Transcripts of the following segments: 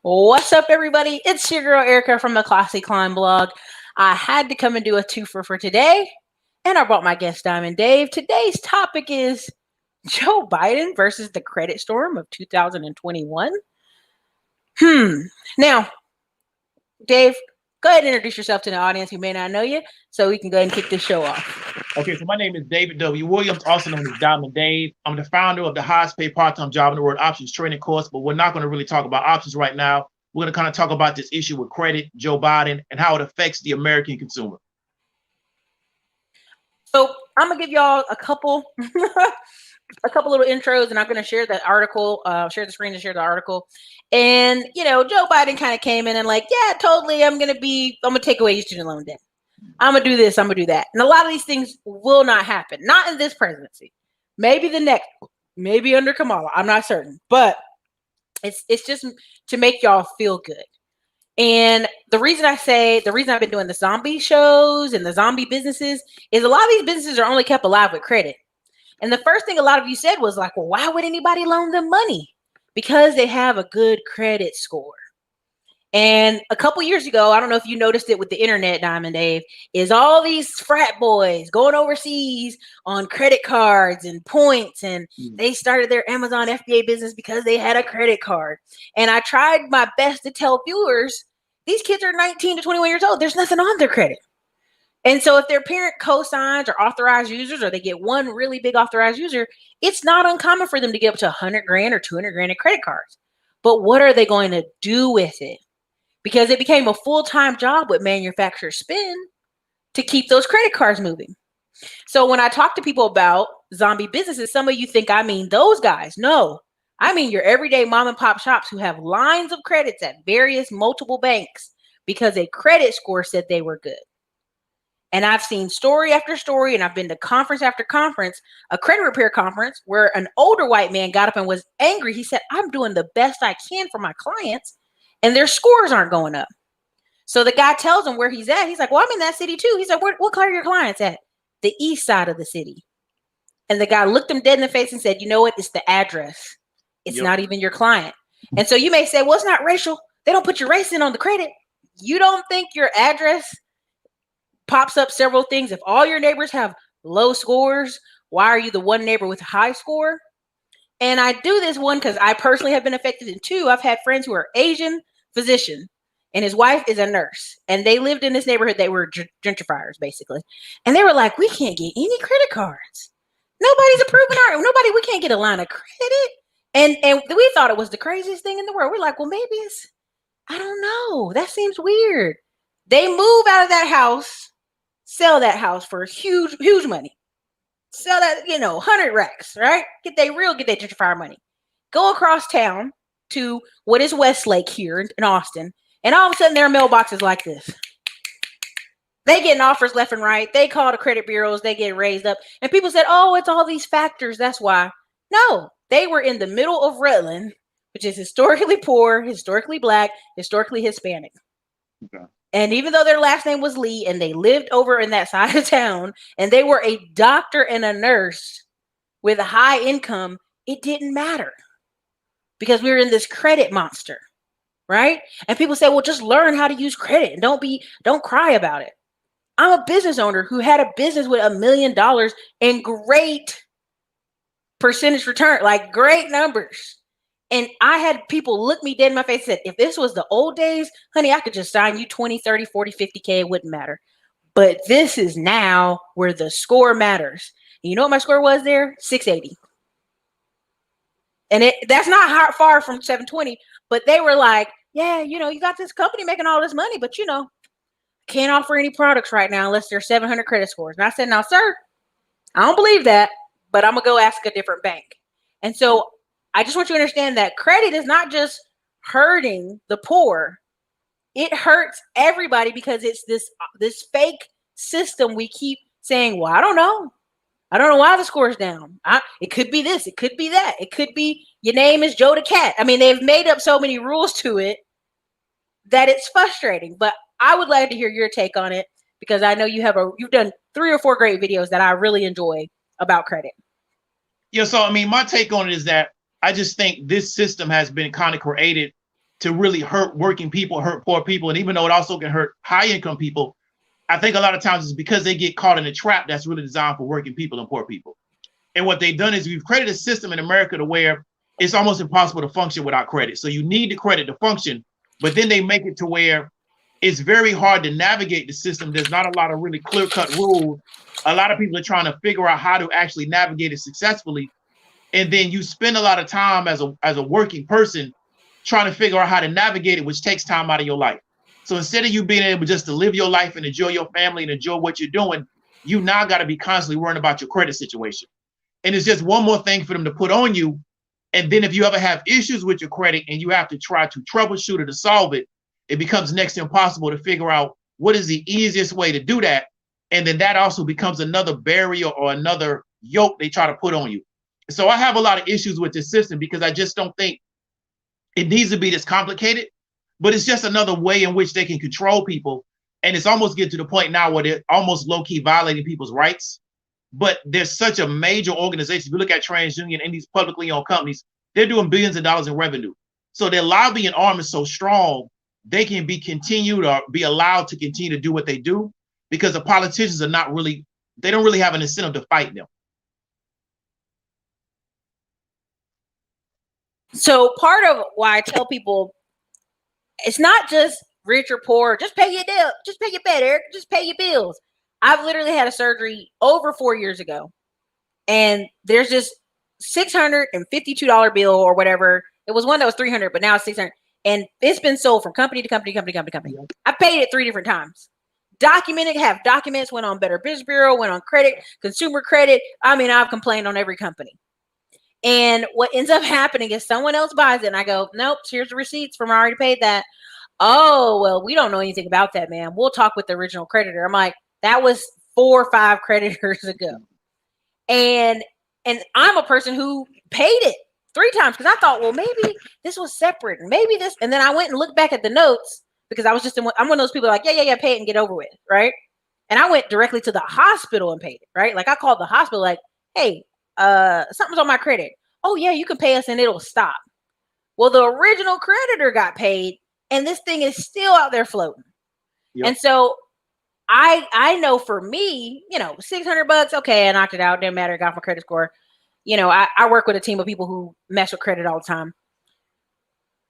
What's up, everybody? It's your girl Erica from the Classy Climb blog. I had to come and do a twofer for today, and I brought my guest Diamond Dave. Today's topic is Joe Biden versus the credit storm of 2021. Now, Dave, go ahead and introduce yourself to the audience who may not know you, so we can go ahead and kick this show off. Okay, so my name is David W. Williams, also known as Diamond Dave. I'm the founder of the highest paid part-time job in the world options training course, but we're not going to really talk about options right now. We're going to kind of talk about this issue with credit, Joe Biden, and how it affects the American consumer. So I'm gonna give y'all a couple little intros, and I'm gonna share the article, share the screen and share the article. And Joe Biden kind of came in and like, yeah, totally, I'm gonna take away your student loan debt. I'm gonna do this, I'm gonna do that. And a lot of these things will not happen. Not in this presidency. Maybe the next, maybe under Kamala. I'm not certain. But it's just to make y'all feel good. And the reason I've been doing the zombie shows and the zombie businesses is a lot of these businesses are only kept alive with credit. And the first thing a lot of you said was like, well, why would anybody loan them money? Because they have a good credit score. And a couple years ago, I don't know if you noticed it with the internet, Diamond Dave, is all these frat boys going overseas on credit cards and points. And they started their Amazon FBA business because they had a credit card. And I tried my best to tell viewers, these kids are 19 to 21 years old. There's nothing on their credit. And so if their parent co-signs or authorized users, or they get one really big authorized user, it's not uncommon for them to get up to 100 grand or 200 grand in credit cards. But what are they going to do with it? Because it became a full-time job with manufacturers spend to keep those credit cards moving. So when I talk to people about zombie businesses, some of you think I mean those guys. No, I mean your everyday mom and pop shops who have lines of credits at various multiple banks because a credit score said they were good. And I've seen story after story, and I've been to conference after conference, a credit repair conference where an older white man got up and was angry. He said, I'm doing the best I can for my clients, and their scores aren't going up. So the guy tells him where he's at. He's like, well, I'm in that city too. He's like, what car are your clients at? The east side of the city. And the guy looked him dead in the face and said, you know what? It's the address. It's not even your client. And so you may say, well, it's not racial. They don't put your race in on the credit. You don't think your address pops up several things? If all your neighbors have low scores, why are you the one neighbor with a high score? And I do this one because I personally have been affected. And two, I've had friends who are Asian physician, and his wife is a nurse, and they lived in this neighborhood. They were gentrifiers basically, and they were like, we can't get any credit cards. Nobody's approving we can't get a line of credit. And we thought it was the craziest thing in the world. We're like, well, maybe it's, I don't know, that seems weird. They move out of that house, sell that house for huge money, sell that 100 racks, right? Get their gentrifier money, go across town to what is Westlake here in Austin, and all of a sudden their mailbox is like this. They getting offers left and right. They call the credit bureaus, they get raised up, and people said, oh, it's all these factors, that's why. No, they were in the middle of Rutland, which is historically poor, historically Black, historically Hispanic. Okay. And even though their last name was Lee, and they lived over in that side of town, and they were a doctor and a nurse with a high income, it didn't matter. Because we were in this credit monster, right? And people say, well, just learn how to use credit and don't cry about it. I'm a business owner who had a business with $1 million and great percentage return, like great numbers. And I had people look me dead in my face and said, if this was the old days, honey, I could just sign you 20, 30, 40, 50K. It wouldn't matter. But this is now where the score matters. And you know what my score was there? 680. And that's not far from 720, but they were like, yeah, you got this company making all this money, but can't offer any products right now unless they're 700 credit scores. And I said, now, sir, I don't believe that, but I'm going to go ask a different bank. And so I just want you to understand that credit is not just hurting the poor. It hurts everybody because it's this fake system. We keep saying, well, I don't know why the score's down. It could be this. It could be that. It could be your name is Joe the Cat. I mean, they've made up so many rules to it that it's frustrating. But I would like to hear your take on it because I know you've done 3 or 4 great videos that I really enjoy about credit. Yeah, so I mean, my take on it is that I just think this system has been kind of created to really hurt working people, hurt poor people. And even though it also can hurt high income people, I think a lot of times it's because they get caught in a trap that's really designed for working people and poor people. And what they've done is we've created a system in America to where it's almost impossible to function without credit. So you need the credit to function, but then they make it to where it's very hard to navigate the system. There's not a lot of really clear-cut rules. A lot of people are trying to figure out how to actually navigate it successfully. And then you spend a lot of time as a working person trying to figure out how to navigate it, which takes time out of your life. So instead of you being able just to live your life and enjoy your family and enjoy what you're doing, you now got to be constantly worrying about your credit situation. And it's just one more thing for them to put on you. And then if you ever have issues with your credit and you have to try to troubleshoot it to solve it, it becomes next to impossible to figure out what is the easiest way to do that. And then that also becomes another barrier or another yoke they try to put on you. So I have a lot of issues with this system because I just don't think it needs to be this complicated, but it's just another way in which they can control people. And it's almost getting to the point now where they're almost low-key violating people's rights. But there's such a major organization. If you look at TransUnion and these publicly owned companies, they're doing billions of dollars in revenue. So their lobbying arm is so strong, they can be continued or be allowed to continue to do what they do because the politicians are not really, they don't really have an incentive to fight them. So part of why I tell people it's not just rich or poor, just pay your debt, just pay your bed, Eric, just pay your bills. I've literally had a surgery over 4 years ago, and there's this $652 bill or whatever. It was one that was $300, but now it's $600, and it's been sold from company to company. I paid it 3 different times. Documented, have documents, went on Better Business Bureau, went on credit, consumer credit. I mean, I've complained on every company. And what ends up happening is someone else buys it, and I go, nope, here's the receipts from I already paid that. Oh, well, we don't know anything about that, man. We'll talk with the original creditor. I'm like, that was 4 or 5 creditors ago. And I'm a person who paid it 3 times because I thought, well, maybe this was separate, and maybe this. And then I went and looked back at the notes because I'm one of those people like, yeah, pay it and get over with, right? And I went directly to the hospital and paid it, right? Like I called the hospital, like, hey, something's on my credit. Oh yeah, you can pay us and it'll stop. Well, the original creditor got paid and this thing is still out there floating. Yep. And so I know for me, $600, okay, I knocked it out, didn't matter, got my credit score. I work with a team of people who mess with credit all the time.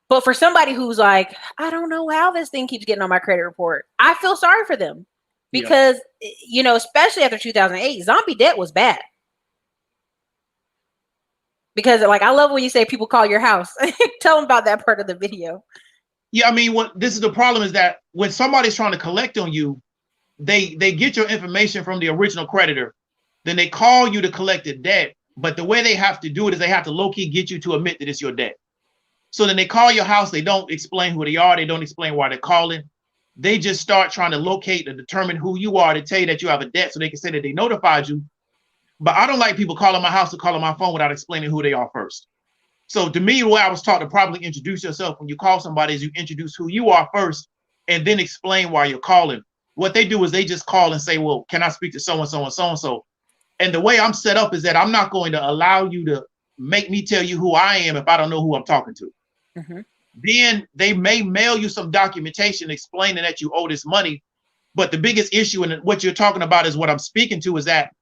But for somebody who's like, I don't know how this thing keeps getting on my credit report, I feel sorry for them because, especially after 2008, zombie debt was bad. Because I love when you say people call your house. Tell them about that part of the video. Yeah, I mean, this is the problem is that when somebody's trying to collect on you, they get your information from the original creditor, then they call you to collect the debt. But the way they have to do it is they have to low-key get you to admit that it's your debt. So then they call your house. They don't explain who they are. They don't explain why they're calling. They just start trying to locate and determine who you are to tell you that you have a debt so they can say that they notified you. But I don't like people calling my house or calling my phone without explaining who they are first. So to me, the way I was taught to probably introduce yourself when you call somebody is you introduce who you are first and then explain why you're calling. What they do is they just call and say, well, can I speak to so-and-so and so-and-so? And the way I'm set up is that I'm not going to allow you to make me tell you who I am if I don't know who I'm talking to. Mm-hmm. Then they may mail you some documentation explaining that you owe this money. But the biggest issue and what you're talking about is what I'm speaking to is that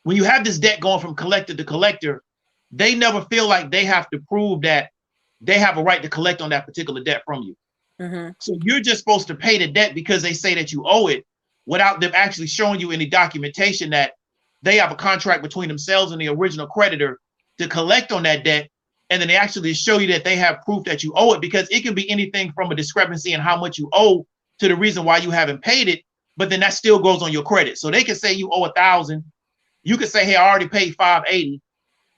when you have this debt going from collector to collector, they never feel like they have to prove that they have a right to collect on that particular debt from you. Mm-hmm. So you're just supposed to pay the debt because they say that you owe it without them actually showing you any documentation that they have a contract between themselves and the original creditor to collect on that debt. And then they actually show you that they have proof that you owe it, because it can be anything from a discrepancy in how much you owe to the reason why you haven't paid it. But then that still goes on your credit. So they can say you owe 1,000. You could say, hey, I already paid 580.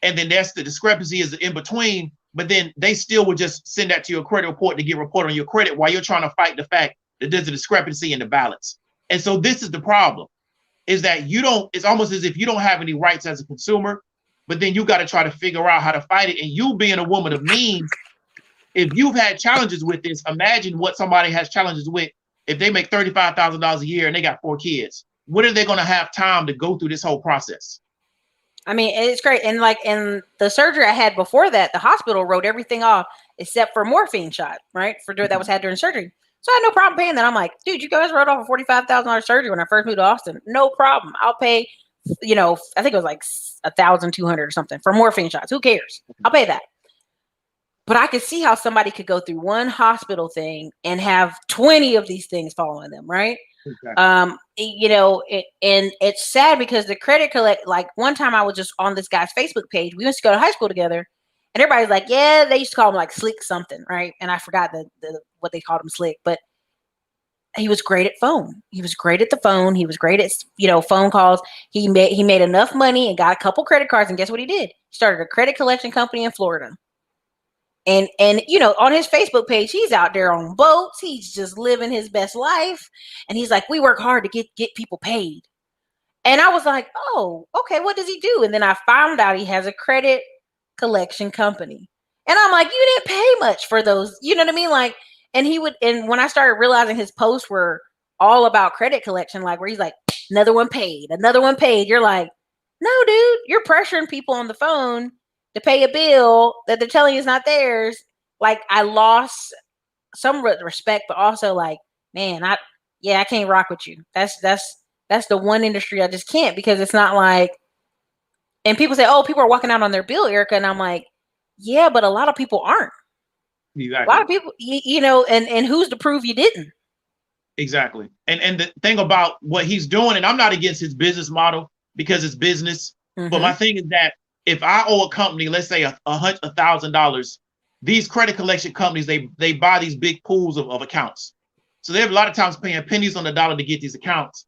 And then that's the discrepancy is in between. But then they still would just send that to your credit report to get reported on your credit while you're trying to fight the fact that there's a discrepancy in the balance. And so this is the problem, is that it's almost as if you don't have any rights as a consumer, but then you got to try to figure out how to fight it. And you being a woman of means, if you've had challenges with this, imagine what somebody has challenges with if they make $35,000 a year and they got 4 kids. When are they going to have time to go through this whole process? I mean, it's great. And like in the surgery I had before that, the hospital wrote everything off except for morphine shot, right? That was had during surgery. So I had no problem paying that. I'm like, dude, you guys wrote off a $45,000 surgery when I first moved to Austin. No problem. I'll pay, I think it was like 1,200 or something for morphine shots. Who cares? I'll pay that. But I could see how somebody could go through one hospital thing and have 20 of these things following them, right? Exactly. And it's sad because the credit collect, like one time I was just on this guy's Facebook page. We used to go to high school together, and everybody's like, yeah, they used to call him like Slick something, right? And I forgot what they called him, Slick, but he was great at phone. He was great at the phone. He was great at phone calls. He made enough money and got a couple credit cards, and guess what he did? He started a credit collection company in Florida. And on his Facebook page, he's out there on boats. He's just living his best life. And he's like, we work hard to get people paid. And I was like, oh, okay, what does he do? And then I found out he has a credit collection company. And I'm like, you didn't pay much for those. You know what I mean? Like, and when I started realizing his posts were all about credit collection, like where he's like, another one paid. You're like, no, dude, you're pressuring people on the phone to pay a bill that they're telling you is not theirs. Like, I lost some respect, but also like, man, I can't rock with you. That's the one industry I just can't, because it's not like, and people say, oh, people are walking out on their bill, Erica. And I'm like, yeah, but a lot of people aren't. Exactly. A lot of people, and who's to prove you didn't? Exactly. And the thing about what he's doing, and I'm not against his business model because it's business, but my thing is that if I owe a company, let's say $100,000, these credit collection companies, they buy these big pools of accounts. So they're a lot of times paying pennies on the dollar to get these accounts.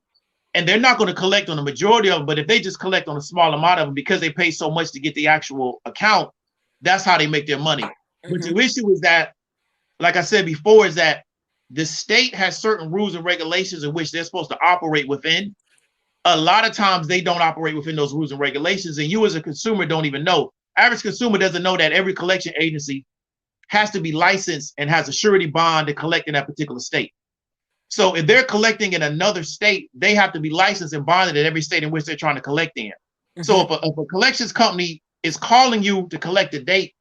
And they're not going to collect on the majority of them, but if they just collect on a small amount of them because they pay so much to get the actual account, that's how they make their money. But the issue is that, like I said before, is that the state has certain rules and regulations in which they're supposed to operate within. A lot of times they don't operate within those rules and regulations, and you as a consumer don't even know. Average consumer doesn't know that every collection agency has to be licensed and has a surety bond to collect in that particular state. So if they're collecting in another state, they have to be licensed and bonded in every state in which they're trying to collect in. So if a collections company is calling you to collect a date,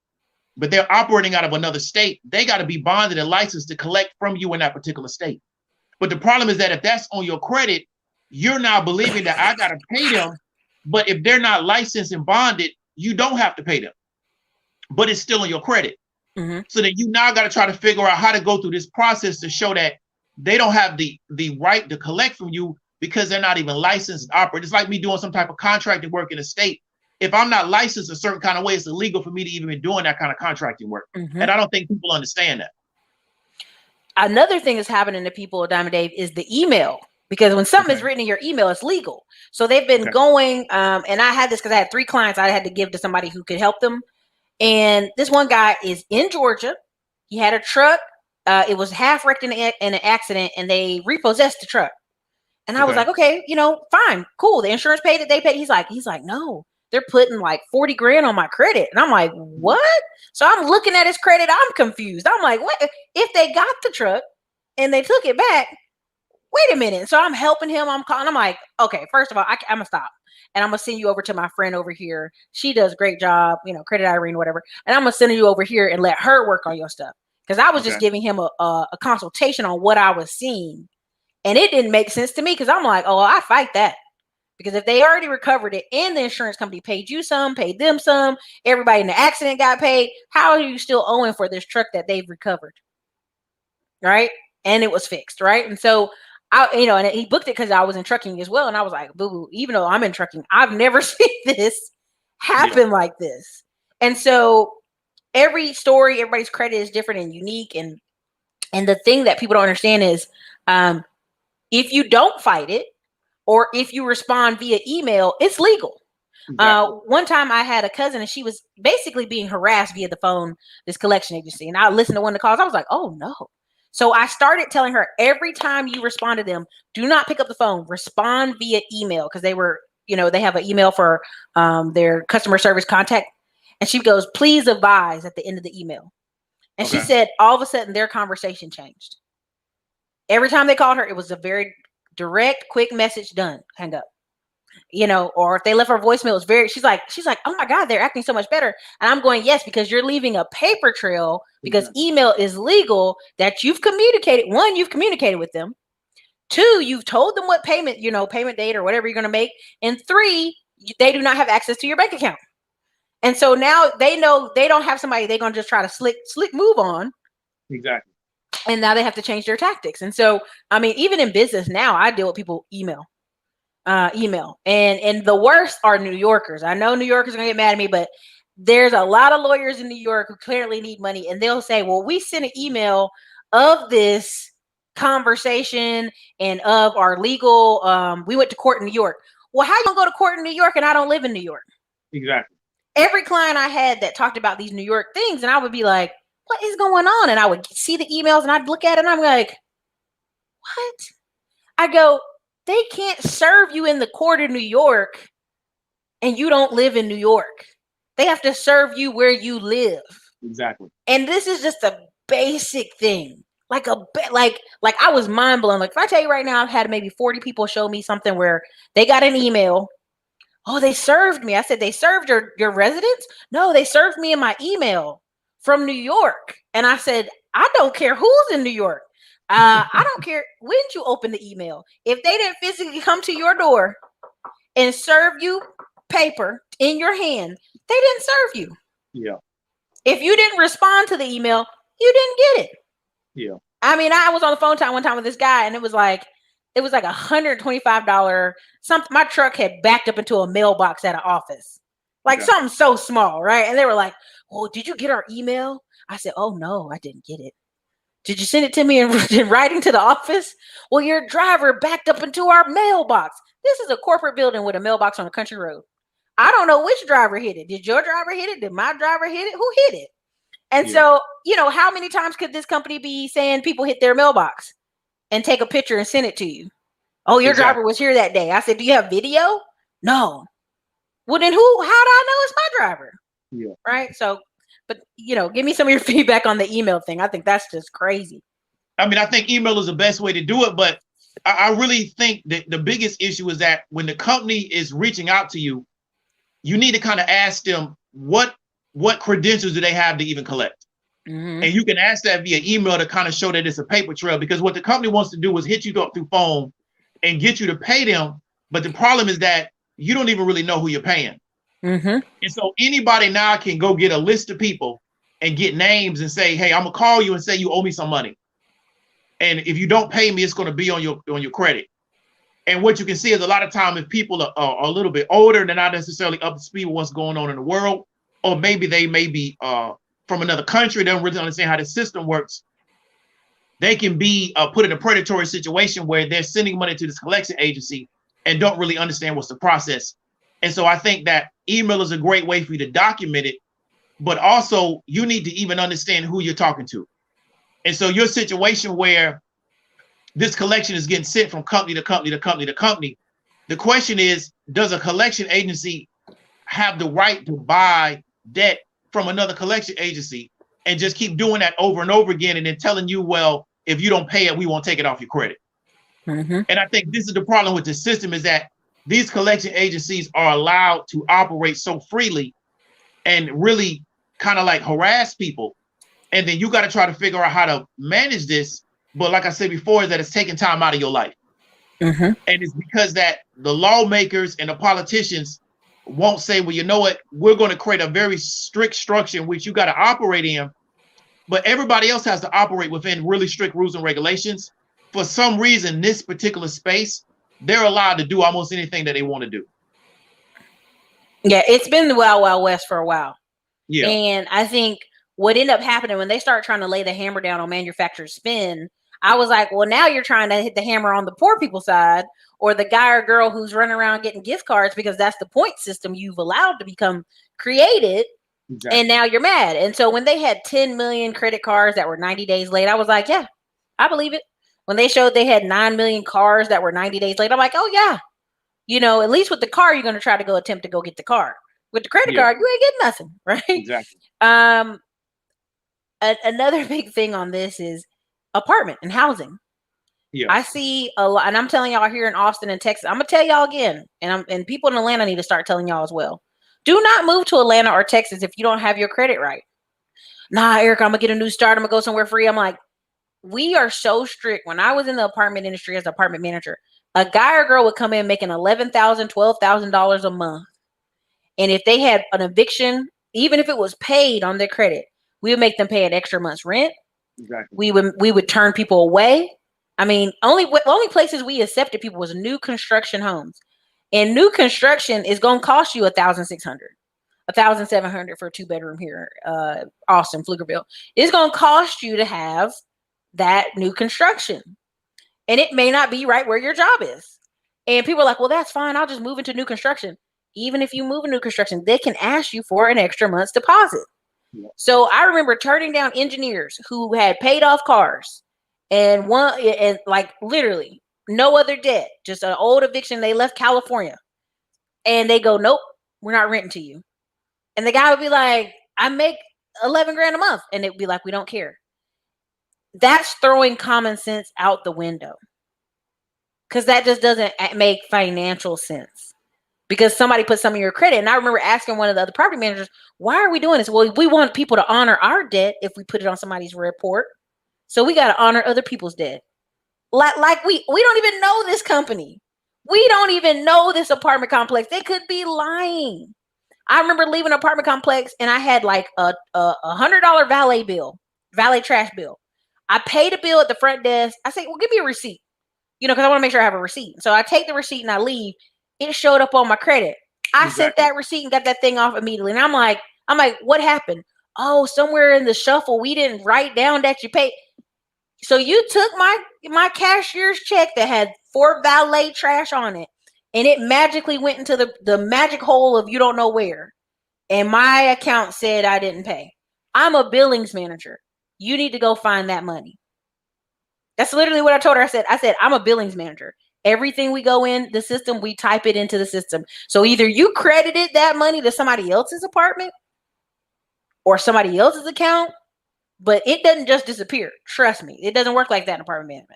but they're operating out of another state, they got to be bonded and licensed to collect from you in that particular state. But the problem is that if that's on your credit, you're now believing that I got to pay them. But if they're not licensed and bonded, you don't have to pay them. But it's still on your credit. So then you now got to try to figure out how to go through this process to show that they don't have the right to collect from you because they're not even licensed and operate. It's like me doing some type of contracting work in a state. If I'm not licensed a certain kind of way, it's illegal for me to even be doing that kind of contracting work. And I don't think people understand that. Another thing that's happening to people, Diamond Dave, is the email. Because when something is written in your email, it's legal. So they've been going, and I had this because I had 3 clients I had to give to somebody who could help them. And this one guy is in Georgia. He had a truck. It was half wrecked in an accident, and they repossessed the truck. And I was like, okay, fine, cool. The insurance paid it. They paid. He's like, no, they're putting like 40 grand on my credit. And I'm like, what? So I'm looking at his credit. I'm confused. I'm like, what? If they got the truck and they took it back, wait a minute. So I'm helping him. I'm calling. I'm like, okay, first of all, I'm going to stop. And I'm going to send you over to my friend over here. She does a great job, Credit Irene, whatever. And I'm going to send you over here and let her work on your stuff. Because I was just giving him a consultation on what I was seeing. And it didn't make sense to me because I'm like, oh, well, I fight that. Because if they already recovered it and the insurance company paid you some, paid them some, everybody in the accident got paid, how are you still owing for this truck that they've recovered? Right? And it was fixed, right? And so, and he booked it because I was in trucking as well. And I was like, boo-boo, even though I'm in trucking, I've never seen this happen like this. And so every story, everybody's credit is different and unique. And the thing that people don't understand is if you don't fight it, or if you respond via email, it's legal. One time I had a cousin and she was basically being harassed via the phone, this collection agency. And I listened to one of the calls. I was like, oh no. So I started telling her every time you respond to them, do not pick up the phone, respond via email. Cause they were, they have an email for their customer service contact. And she goes, please advise at the end of the email. And she said, all of a sudden their conversation changed. Every time they called her, it was a very direct, quick message, done, hang up. or if they left her voicemail, she's like, oh my God, they're acting so much better. And I'm going, yes, because you're leaving a paper trail, because email is legal, that you've communicated. One, you've communicated with them. Two, you've told them what payment date or whatever you're going to make. And three, they do not have access to your bank account. And so now they know they don't have somebody they're going to just try to slick move on. Exactly. And now they have to change their tactics. And so, I mean, even in business now, I deal with people email. And the worst are New Yorkers. I know New Yorkers are gonna get mad at me, but there's a lot of lawyers in New York who clearly need money, and they'll say, well, we sent an email of this conversation and of our legal, we went to court in New York. Well, how you gonna go to court in New York and I don't live in New York? Exactly. Every client I had that talked about these New York things, and I would be like, what is going on? And I would see the emails and I'd look at it and I'm like, what? I go, they can't serve you in the court of New York and you don't live in New York. They have to serve you where you live. Exactly. And this is just a basic thing. Like I was mind blown. Like, if I tell you right now, I've had maybe 40 people show me something where they got an email. Oh, they served me. I said, they served your residence? No, they served me in my email from New York. And I said, I don't care who's in New York. I don't care when you open the email. If they didn't physically come to your door and serve you paper in your hand, they didn't serve you. Yeah. If you didn't respond to the email, you didn't get it. Yeah. I mean, I was on the phone one time with this guy, and it was like $125 something. My truck had backed up into a mailbox at an office, like something so small, right? And they were like, "Oh, did you get our email?" I said, "Oh no, I didn't get it." Did you send it to me in writing to the office? Well, your driver backed up into our mailbox. This is a corporate building with a mailbox on a country road. I don't know which driver hit it. Did your driver hit it? Did my driver hit it? Who hit it? And so, how many times could this company be saying people hit their mailbox and take a picture and send it to you? Oh, your driver was here that day. I said, do you have video? No. Well, then how do I know it's my driver? Yeah. Right. So, but give me some of your feedback on the email thing. I think that's just crazy. I mean, I think email is the best way to do it, but I really think that the biggest issue is that when the company is reaching out to you, you need to kind of ask them what credentials do they have to even collect. Mm-hmm. And you can ask that via email to kind of show that it's a paper trail, because what the company wants to do is hit you up through phone and get you to pay them. But the problem is that you don't even really know who you're paying. Mm-hmm. And so anybody now can go get a list of people and get names and say, hey, I'm gonna call you and say you owe me some money. And if you don't pay me, it's going to be on your credit. And what you can see is a lot of time if people are a little bit older, they're not necessarily up to speed with what's going on in the world, or maybe they may be from another country, they don't really understand how the system works. They can be put in a predatory situation where they're sending money to this collection agency and don't really understand what's the process. And so I think that email is a great way for you to document it, but also you need to even understand who you're talking to. And so your situation where this collection is getting sent from company to company to company to company, the question is, does a collection agency have the right to buy debt from another collection agency and just keep doing that over and over again and then telling you, well, if you don't pay it, we won't take it off your credit. Mm-hmm. And I think this is the problem with the system, is that these collection agencies are allowed to operate so freely and really kind of like harass people. And then you got to try to figure out how to manage this. But like I said before, is that it's taking time out of your life. Mm-hmm. And it's because that the lawmakers and the politicians won't say, well, you know what, we're going to create a very strict structure in which you got to operate in. But everybody else has to operate within really strict rules and regulations. For some reason, this particular space, they're allowed to do almost anything that they want to do. Yeah, it's been the Wild Wild West for a while. Yeah. And I think what ended up happening when they started trying to lay the hammer down on manufacturer spend, I was like, well, now you're trying to hit the hammer on the poor people side, or the guy or girl who's running around getting gift cards, because that's the point system you've allowed to become created. Exactly. And now you're mad. And so when they had 10 million credit cards that were 90 days late, I was like, yeah, I believe it. When they showed they had 9 million cars that were 90 days late, I'm like, oh yeah. At least with the car, you're going to try to attempt to go get the car. With the credit card, you ain't getting nothing, right? Exactly. Another big thing on this is apartment and housing. Yeah. I see a lot, and I'm telling y'all here in Austin and Texas. I'm gonna tell y'all again, and people in Atlanta need to start telling y'all as well. Do not move to Atlanta or Texas if you don't have your credit right. Nah, Eric, I'm gonna get a new start. I'm gonna go somewhere free. I'm like, we are so strict. When I was in the apartment industry as an apartment manager, a guy or girl would come in making $11,000, $12,000 a month, and if they had an eviction, even if it was paid on their credit, we would make them pay an extra month's rent. Exactly. We would turn people away. I mean, only places we accepted people was new construction homes, and new construction is gonna cost you 1,600, 1,700 for a 2-bedroom here, Austin, Pflugerville. It's gonna cost you to have that new construction, and it may not be right where your job is. And people are like, "Well, that's fine. I'll just move into new construction." Even if you move into new construction, they can ask you for an extra month's deposit. Yeah. So I remember turning down engineers who had paid off cars and like literally no other debt, just an old eviction. They left California and they go, "Nope, we're not renting to you." And the guy would be like, "I make 11 grand a month." And it'd be like, "We don't care." That's throwing common sense out the window, because that just doesn't make financial sense. Because somebody put some of your credit. And I remember asking one of the other property managers, "Why are we doing this?" "Well, we want people to honor our debt if we put it on somebody's report. So we got to honor other people's debt." Like we don't even know this company. We don't even know this apartment complex. They could be lying. I remember leaving an apartment complex and I had like a $100 valet trash bill. I paid a bill at the front desk. I say, "Well, give me a receipt," because I want to make sure I have a receipt. So I take the receipt and I leave. It showed up on my credit. I sent that receipt and got that thing off immediately. And I'm like, "What happened?" "Oh, somewhere in the shuffle, we didn't write down that you paid." So you took my cashier's check that had 4 valet trash on it, and it magically went into the magic hole of you don't know where. And my account said I didn't pay. I'm a billings manager. You need to go find that money. That's literally what I told her. I said, "I'm a billings manager. Everything we go in the system, we type it into the system. So either you credited that money to somebody else's apartment or somebody else's account, but it doesn't just disappear. Trust me, it doesn't work like that in apartment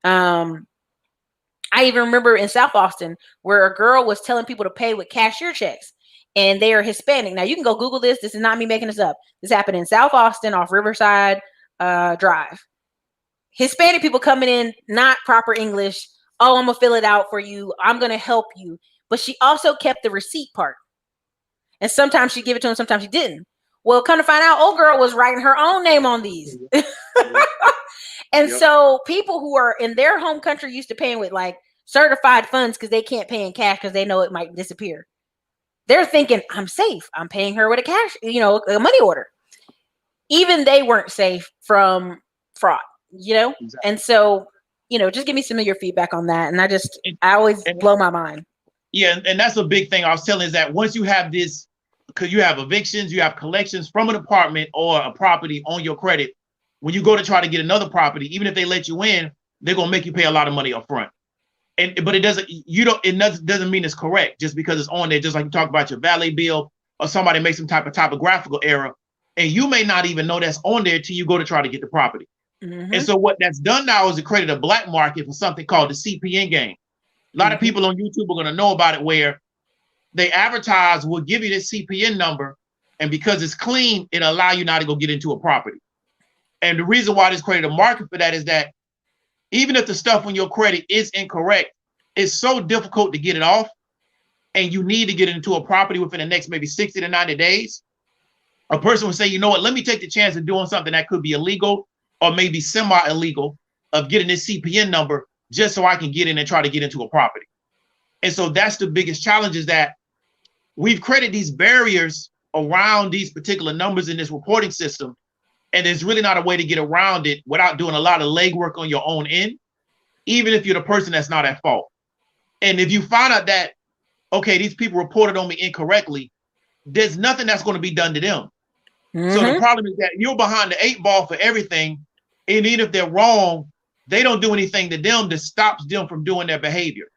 management." I even remember in South Austin where a girl was telling people to pay with cashier checks, and they are Hispanic. Now you can go Google this. This is not me making this up. This happened in South Austin off Riverside Drive. Hispanic people coming in, not proper English. "Oh, I'm gonna fill it out for you. I'm gonna help you." But she also kept the receipt part. And sometimes she'd give it to him, sometimes she didn't. Well, come to find out, old girl was writing her own name on these. And so people who are in their home country used to paying with like certified funds because they can't pay in cash because they know it might disappear. They're thinking, "I'm safe. I'm paying her with a money order." Even they weren't safe from fraud, Exactly. And so, just give me some of your feedback on that. And I always blow my mind. Yeah, and that's a big thing I was telling is that once you have this, because you have evictions, you have collections from an apartment or a property on your credit, when you go to try to get another property, even if they let you in, they're gonna make you pay a lot of money up front. But it doesn't mean it's correct just because it's on there. Just like you talk about your valet bill or somebody makes some type of typographical error, and you may not even know that's on there till you go to try to get the property. Mm-hmm. And so what that's done now is it created a black market for something called the CPN game. A lot of people on YouTube are going to know about it, where they advertise, "We'll give you this CPN number, and because it's clean, it'll allow you now to go get into a property." And the reason why this created a market for that is that even if the stuff on your credit is incorrect, it's so difficult to get it off, and you need to get into a property within the next maybe 60 to 90 days. A person would say, "You know what, let me take the chance of doing something that could be illegal or maybe semi-illegal, of getting this CPN number just so I can get in and try to get into a property." And so that's the biggest challenge, is that we've created these barriers around these particular numbers in this reporting system, and there's really not a way to get around it without doing a lot of legwork on your own end, even if you're the person that's not at fault. And if you find out that, okay, these people reported on me incorrectly, there's nothing that's going to be done to them. So the problem is that you're behind the 8 ball for everything, and even if they're wrong, they don't do anything to them that stops them from doing their behavior.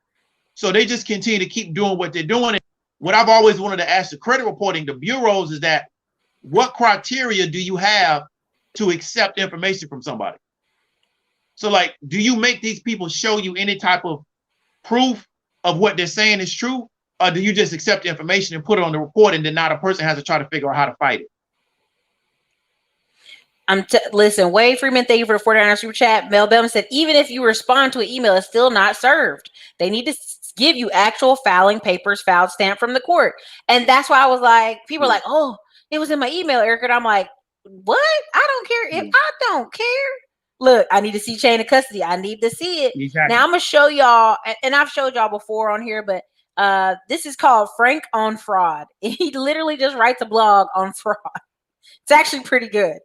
So they just continue to keep doing what they're doing. And what I've always wanted to ask the credit reporting, the bureaus, is that what criteria do you have to accept information from somebody? So, like, do you make these people show you any type of proof of what they're saying is true? Or do you just accept the information and put it on the report, and then now the person has to try to figure out how to fight it? Listen, Wade Freeman, thank you for the $49 super chat. Mel Bellman said, even if you respond to an email, it's still not served. They need to give you actual filing papers, filed stamp from the court. And that's why I was like, people are like, oh, it was in my email, Erica. And I'm like, what? I don't care if I don't care. Look, I need to see chain of custody. I need to see it. Exactly. Now I'm gonna show y'all, and I've showed y'all before on here, but this is called Frank on Fraud. He literally just writes a blog on fraud. It's actually pretty good.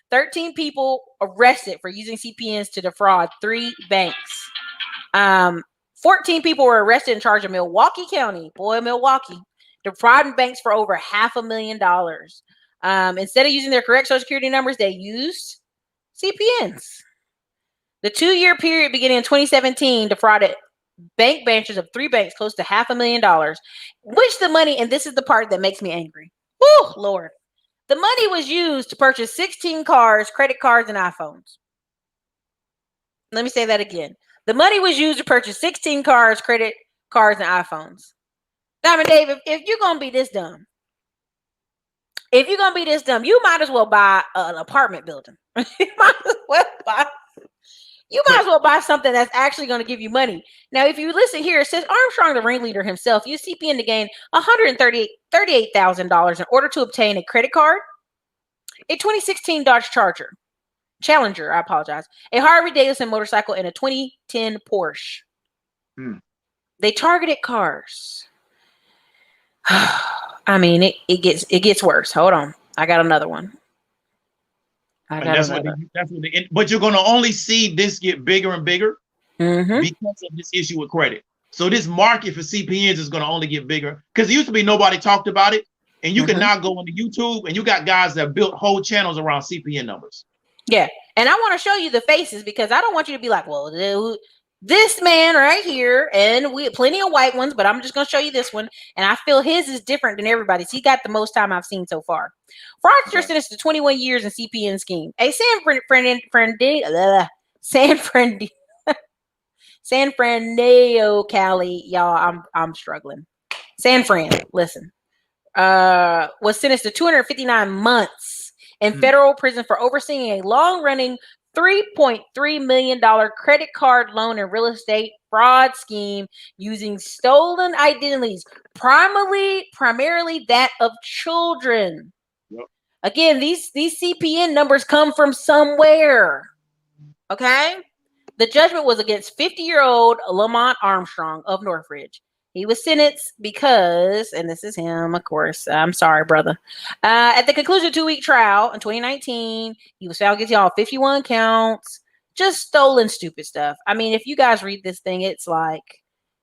13 people arrested for using CPNs to defraud 3 banks. 14 people were arrested in charge of Milwaukee County, Milwaukee, defrauding banks for over $500,000. Instead of using their correct Social Security numbers, they used CPNs. The 2-year period beginning in 2017 defrauded bank branches of 3 banks close to $500,000, which the money, and this is the part that makes me angry. Woo, Lord. The money was used to purchase 16 cars, credit cards, and iPhones. Let me say that again. The money was used to purchase 16 cars, credit cards, and iPhones. Diamond Dave, if you're going to be this dumb, you might as well buy an apartment building. You might as well buy something that's actually going to give you money. Now, if you listen here, it says Armstrong, the ringleader himself, used CPN to gain $138,000 in order to obtain a credit card, a 2016 Dodge Challenger, a Harley Davidson motorcycle, and a 2010 Porsche. They targeted cars. I mean, it gets worse. Hold on, I got another one. But you're going to only see this get bigger and bigger because of this issue with credit. So this market for CPNs is going to only get bigger because it used to be nobody talked about it, and you can now go into YouTube and you got guys that built whole channels around CPN numbers. Yeah, and I want to show you the faces because I don't want you to be like, well, this man right here, and we have plenty of white ones, but I'm just going to show you this one, and I feel his is different than everybody's. He got the most time I've seen so far. Fraudster sentenced to 21 years in CPN scheme. A San Fernando, Cali, y'all, I'm struggling. San Fran, listen, was sentenced to 259 months in federal prison for overseeing a long-running $3.3 million credit card loan and real estate fraud scheme using stolen identities, primarily that of children. Yep. Again, these CPN numbers come from somewhere. Okay? The judgment was against 50-year-old Lamont Armstrong of Northridge. He was sentenced because, and this is him, of course. I'm sorry, brother. At the conclusion of a 2-week trial in 2019, he was found guilty on 51 counts, just stolen stupid stuff. I mean, if you guys read this thing, it's like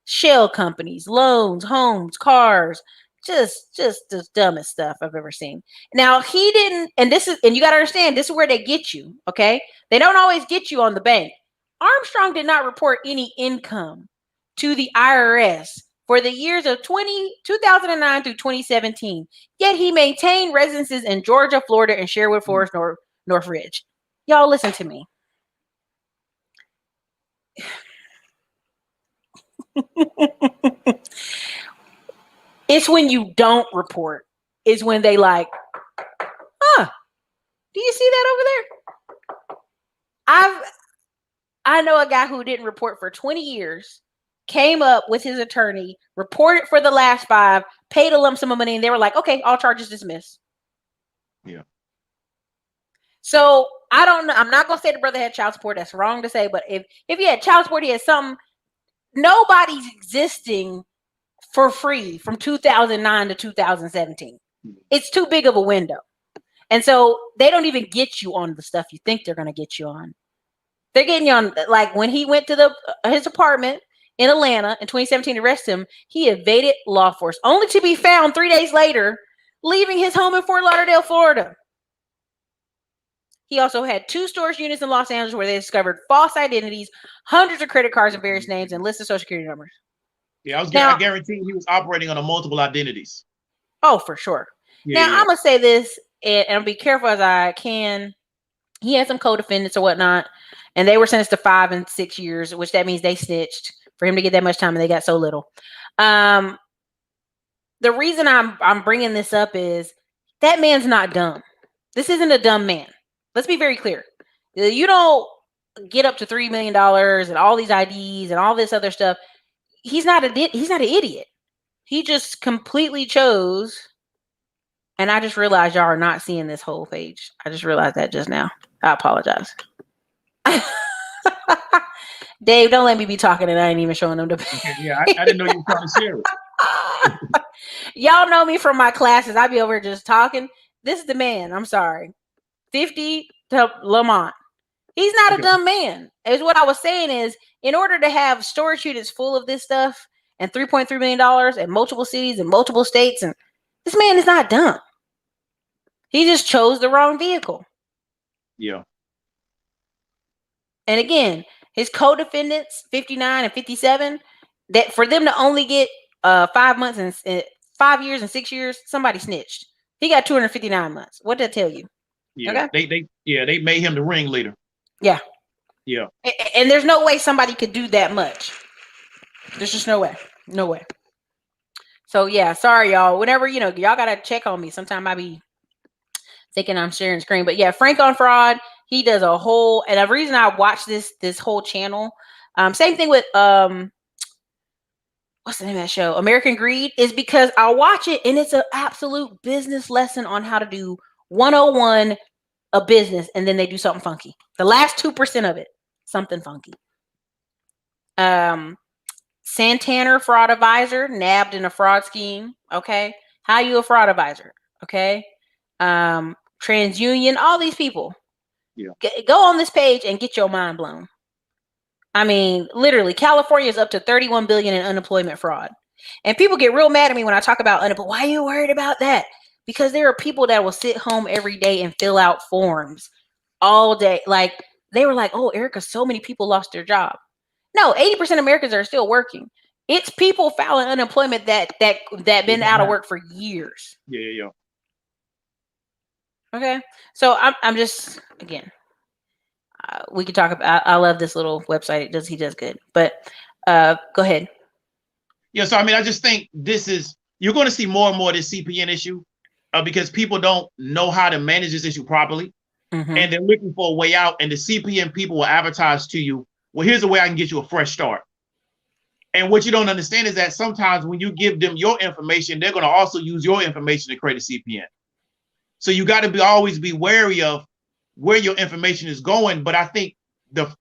shell companies, loans, homes, cars, just the dumbest stuff I've ever seen. Now, he didn't, and you got to understand, this is where they get you, okay? They don't always get you on the bank. Armstrong did not report any income to the IRS for the years of 2009 through 2017. Yet he maintained residences in Georgia, Florida, and Sherwood Forest, Northridge. Y'all listen to me. It's when you don't report is when they like, do you see that over there? I know a guy who didn't report for 20 years, came up with his attorney, reported for the last 5, paid a lump sum of money, and they were like, okay, all charges dismissed. Yeah. So I don't know. I'm not going to say the brother had child support. That's wrong to say. But if he had child support, he had something. Nobody's existing for free from 2009 to 2017. It's too big of a window. And so they don't even get you on the stuff you think they're going to get you on. They're getting you on, like when he went to his apartment in Atlanta in 2017 to arrest him, he evaded law enforcement, only to be found 3 days later, leaving his home in Fort Lauderdale, Florida. He also had 2 storage units in Los Angeles where they discovered false identities, hundreds of credit cards in various names, and lists of social security numbers. Yeah, I guarantee he was operating on multiple identities. Oh, for sure. Yeah, now, I'm going to say this, and I'll be careful as I can. He had some co-defendants or whatnot, and they were sentenced to 5 and 6 years, which that means they snitched for him to get that much time, and they got so little. Um, the reason I'm bringing this up is that man's not dumb. This isn't a dumb man. Let's be very clear. You don't get up to $3 million and all these IDs and all this other stuff. He's not an idiot. He just completely chose. And I just realized y'all are not seeing this whole page. I just realized that just now. I apologize. Dave, don't let me be talking and I ain't even showing them the page. Okay, yeah, I didn't know you were trying to share it. Y'all know me from my classes. I be over here just talking. This is the man. I'm sorry. 50 to Lamont. He's not a dumb man. Is what I was saying is, in order to have storage units full of this stuff and $3.3 million in multiple cities and multiple states, and this man is not dumb. He just chose the wrong vehicle. Yeah. And again, his co-defendants, 59 and 57, that for them to only get 5 months and 5 years and 6 years, somebody snitched. He got 259 months. What did that tell you? Yeah. Okay. They made him the ringleader. Yeah. Yeah. And there's no way somebody could do that much. There's just no way. No way. So yeah, sorry y'all. Whenever, y'all gotta check on me. Sometimes I be thinking I'm sharing screen. But yeah, Frank on Fraud, he does a whole, and the reason I watch this whole channel, same thing with what's the name of that show? American Greed, is because I'll watch it and it's an absolute business lesson on how to do 101 a business, and then they do something funky. The last 2% of it, something funky. Santander Fraud Advisor, nabbed in a fraud scheme. Okay. How you a fraud advisor? Okay. TransUnion, all these people. Yeah. Go on this page and get your mind blown. I mean, literally, California is up to 31 billion in unemployment fraud. And people get real mad at me when I talk about unemployment. Why are you worried about that? Because there are people that will sit home every day and fill out forms all day. Like, they were like, oh, Erica, so many people lost their job. No, 80% of Americans are still working. It's people filing unemployment that been out of work for years. Yeah. Okay. So I'm just, again, we could talk about, I love this little website. He does good. But go ahead. Yeah, so I mean, I just think you're going to see more and more of this CPN issue because people don't know how to manage this issue properly. Mm-hmm. And they're looking for a way out. And the CPN people will advertise to you, well, here's a way I can get you a fresh start. And what you don't understand is that sometimes when you give them your information, they're going to also use your information to create a CPN. So you got to always be wary of where your information is going. But I think the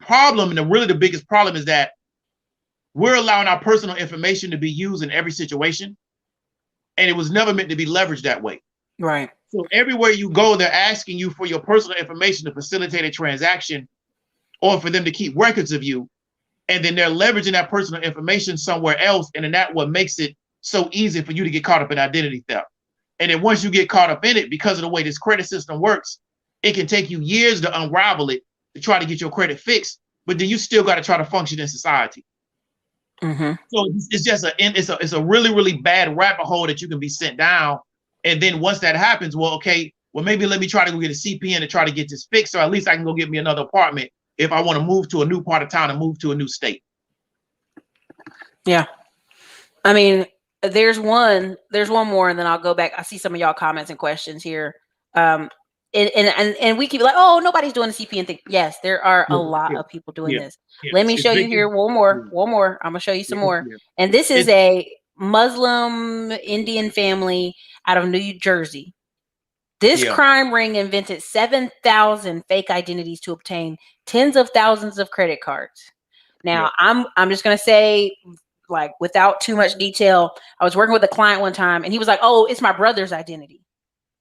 problem, and really the biggest problem, is that we're allowing our personal information to be used in every situation. And it was never meant to be leveraged that way. Right. So everywhere you go, they're asking you for your personal information to facilitate a transaction or for them to keep records of you. And then they're leveraging that personal information somewhere else. And then that what makes it so easy for you to get caught up in identity theft. And then once you get caught up in it, because of the way this credit system works, it can take you years to unravel it, to try to get your credit fixed. But then you still got to try to function in society. Mm-hmm. So it's just it's a really, really bad rabbit hole that you can be sent down. And then once that happens, maybe let me try to go get a CPN to try to get this fixed. So at least I can go get me another apartment if I want to move to a new part of town and move to a new state. Yeah. I mean, there's one more, and then I'll go back. I see some of y'all comments and questions here. And we keep like, oh, nobody's doing the CPN thing. Yes, there are a lot of people doing this. Let me show you here one more. I'm gonna show you some more. And this is a Muslim Indian family out of New Jersey. This crime ring invented 7,000 fake identities to obtain tens of thousands of credit cards. Now, I'm just gonna say, like, without too much detail, I was working with a client one time, and he was like, "Oh, it's my brother's identity.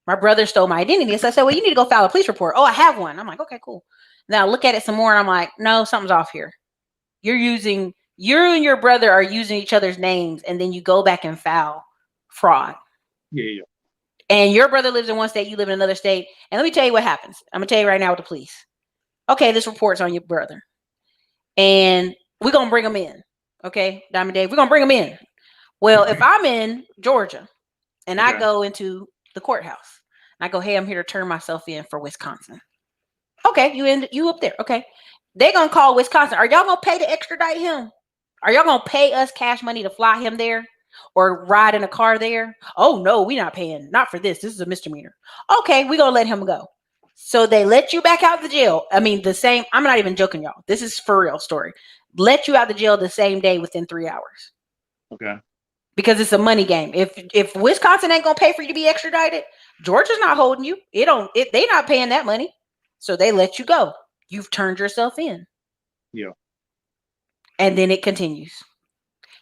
My brother stole my identity." So I said, "Well, you need to go file a police report." "Oh, I have one." I'm like, "Okay, cool." Now I look at it some more, and I'm like, "No, something's off here. You and your brother are using each other's names, and then you go back and file fraud." Yeah. And your brother lives in one state, you live in another state. And let me tell you what happens. I'm gonna tell you right now with the police. Okay, this report's on your brother, and we're gonna bring him in. Okay, Diamond Dave, we're gonna bring him in. Well, if I'm in Georgia and I go into the courthouse and I go, "Hey, I'm here to turn myself in for Wisconsin." Okay, you up there. Okay. They're gonna call Wisconsin. Are y'all gonna pay to extradite him? Are y'all gonna pay us cash money to fly him there or ride in a car there? Oh no, we not paying. Not for this. This is a misdemeanor. Okay, we gonna let him go. So they let you back out the jail. I mean, the same. I'm not even joking, y'all. This is for real story. Let you out the jail the same day within 3 hours. Okay. Because it's a money game. If Wisconsin ain't gonna pay for you to be extradited, Georgia's not holding you. They not paying that money. So they let you go. You've turned yourself in. Yeah. And then it continues.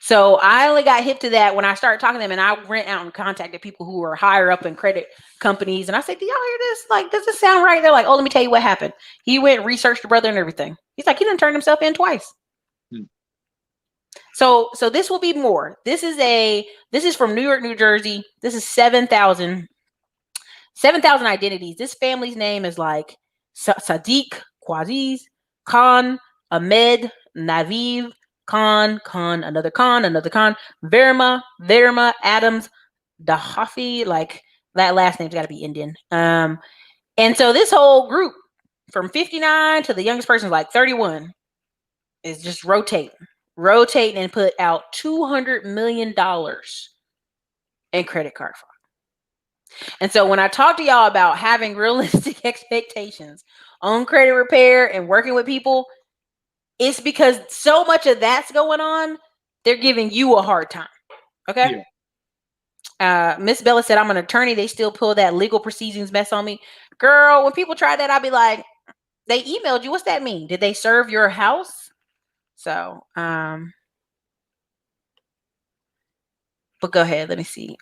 So I only got hip to that when I started talking to them, and I went out and contacted people who were higher up in credit companies. And I said, do y'all hear this? Like, does this sound right? They're like, oh, let me tell you what happened. He went and researched the brother and everything. He's like, he done turned himself in twice. So this will be more. This is from New York, New Jersey. This is 7,000 identities. This family's name is like Sadiq, Qaziz, Khan, Ahmed, Naviv, Khan, another Khan, Verma, Adams, Dahafi. Like that last name's got to be Indian. And so this whole group from 59 to the youngest person is like 31 is just rotating and put out $200 million in credit card fraud. And so when I talk to y'all about having realistic expectations on credit repair and working with people, it's because so much of that's going on, they're giving you a hard time. Okay? Yeah. Miss Bella said, I'm an attorney. They still pull that legal proceedings mess on me. Girl, when people try that, I'll be like, they emailed you. What's that mean? Did they serve your house? So, but go ahead. Let me see.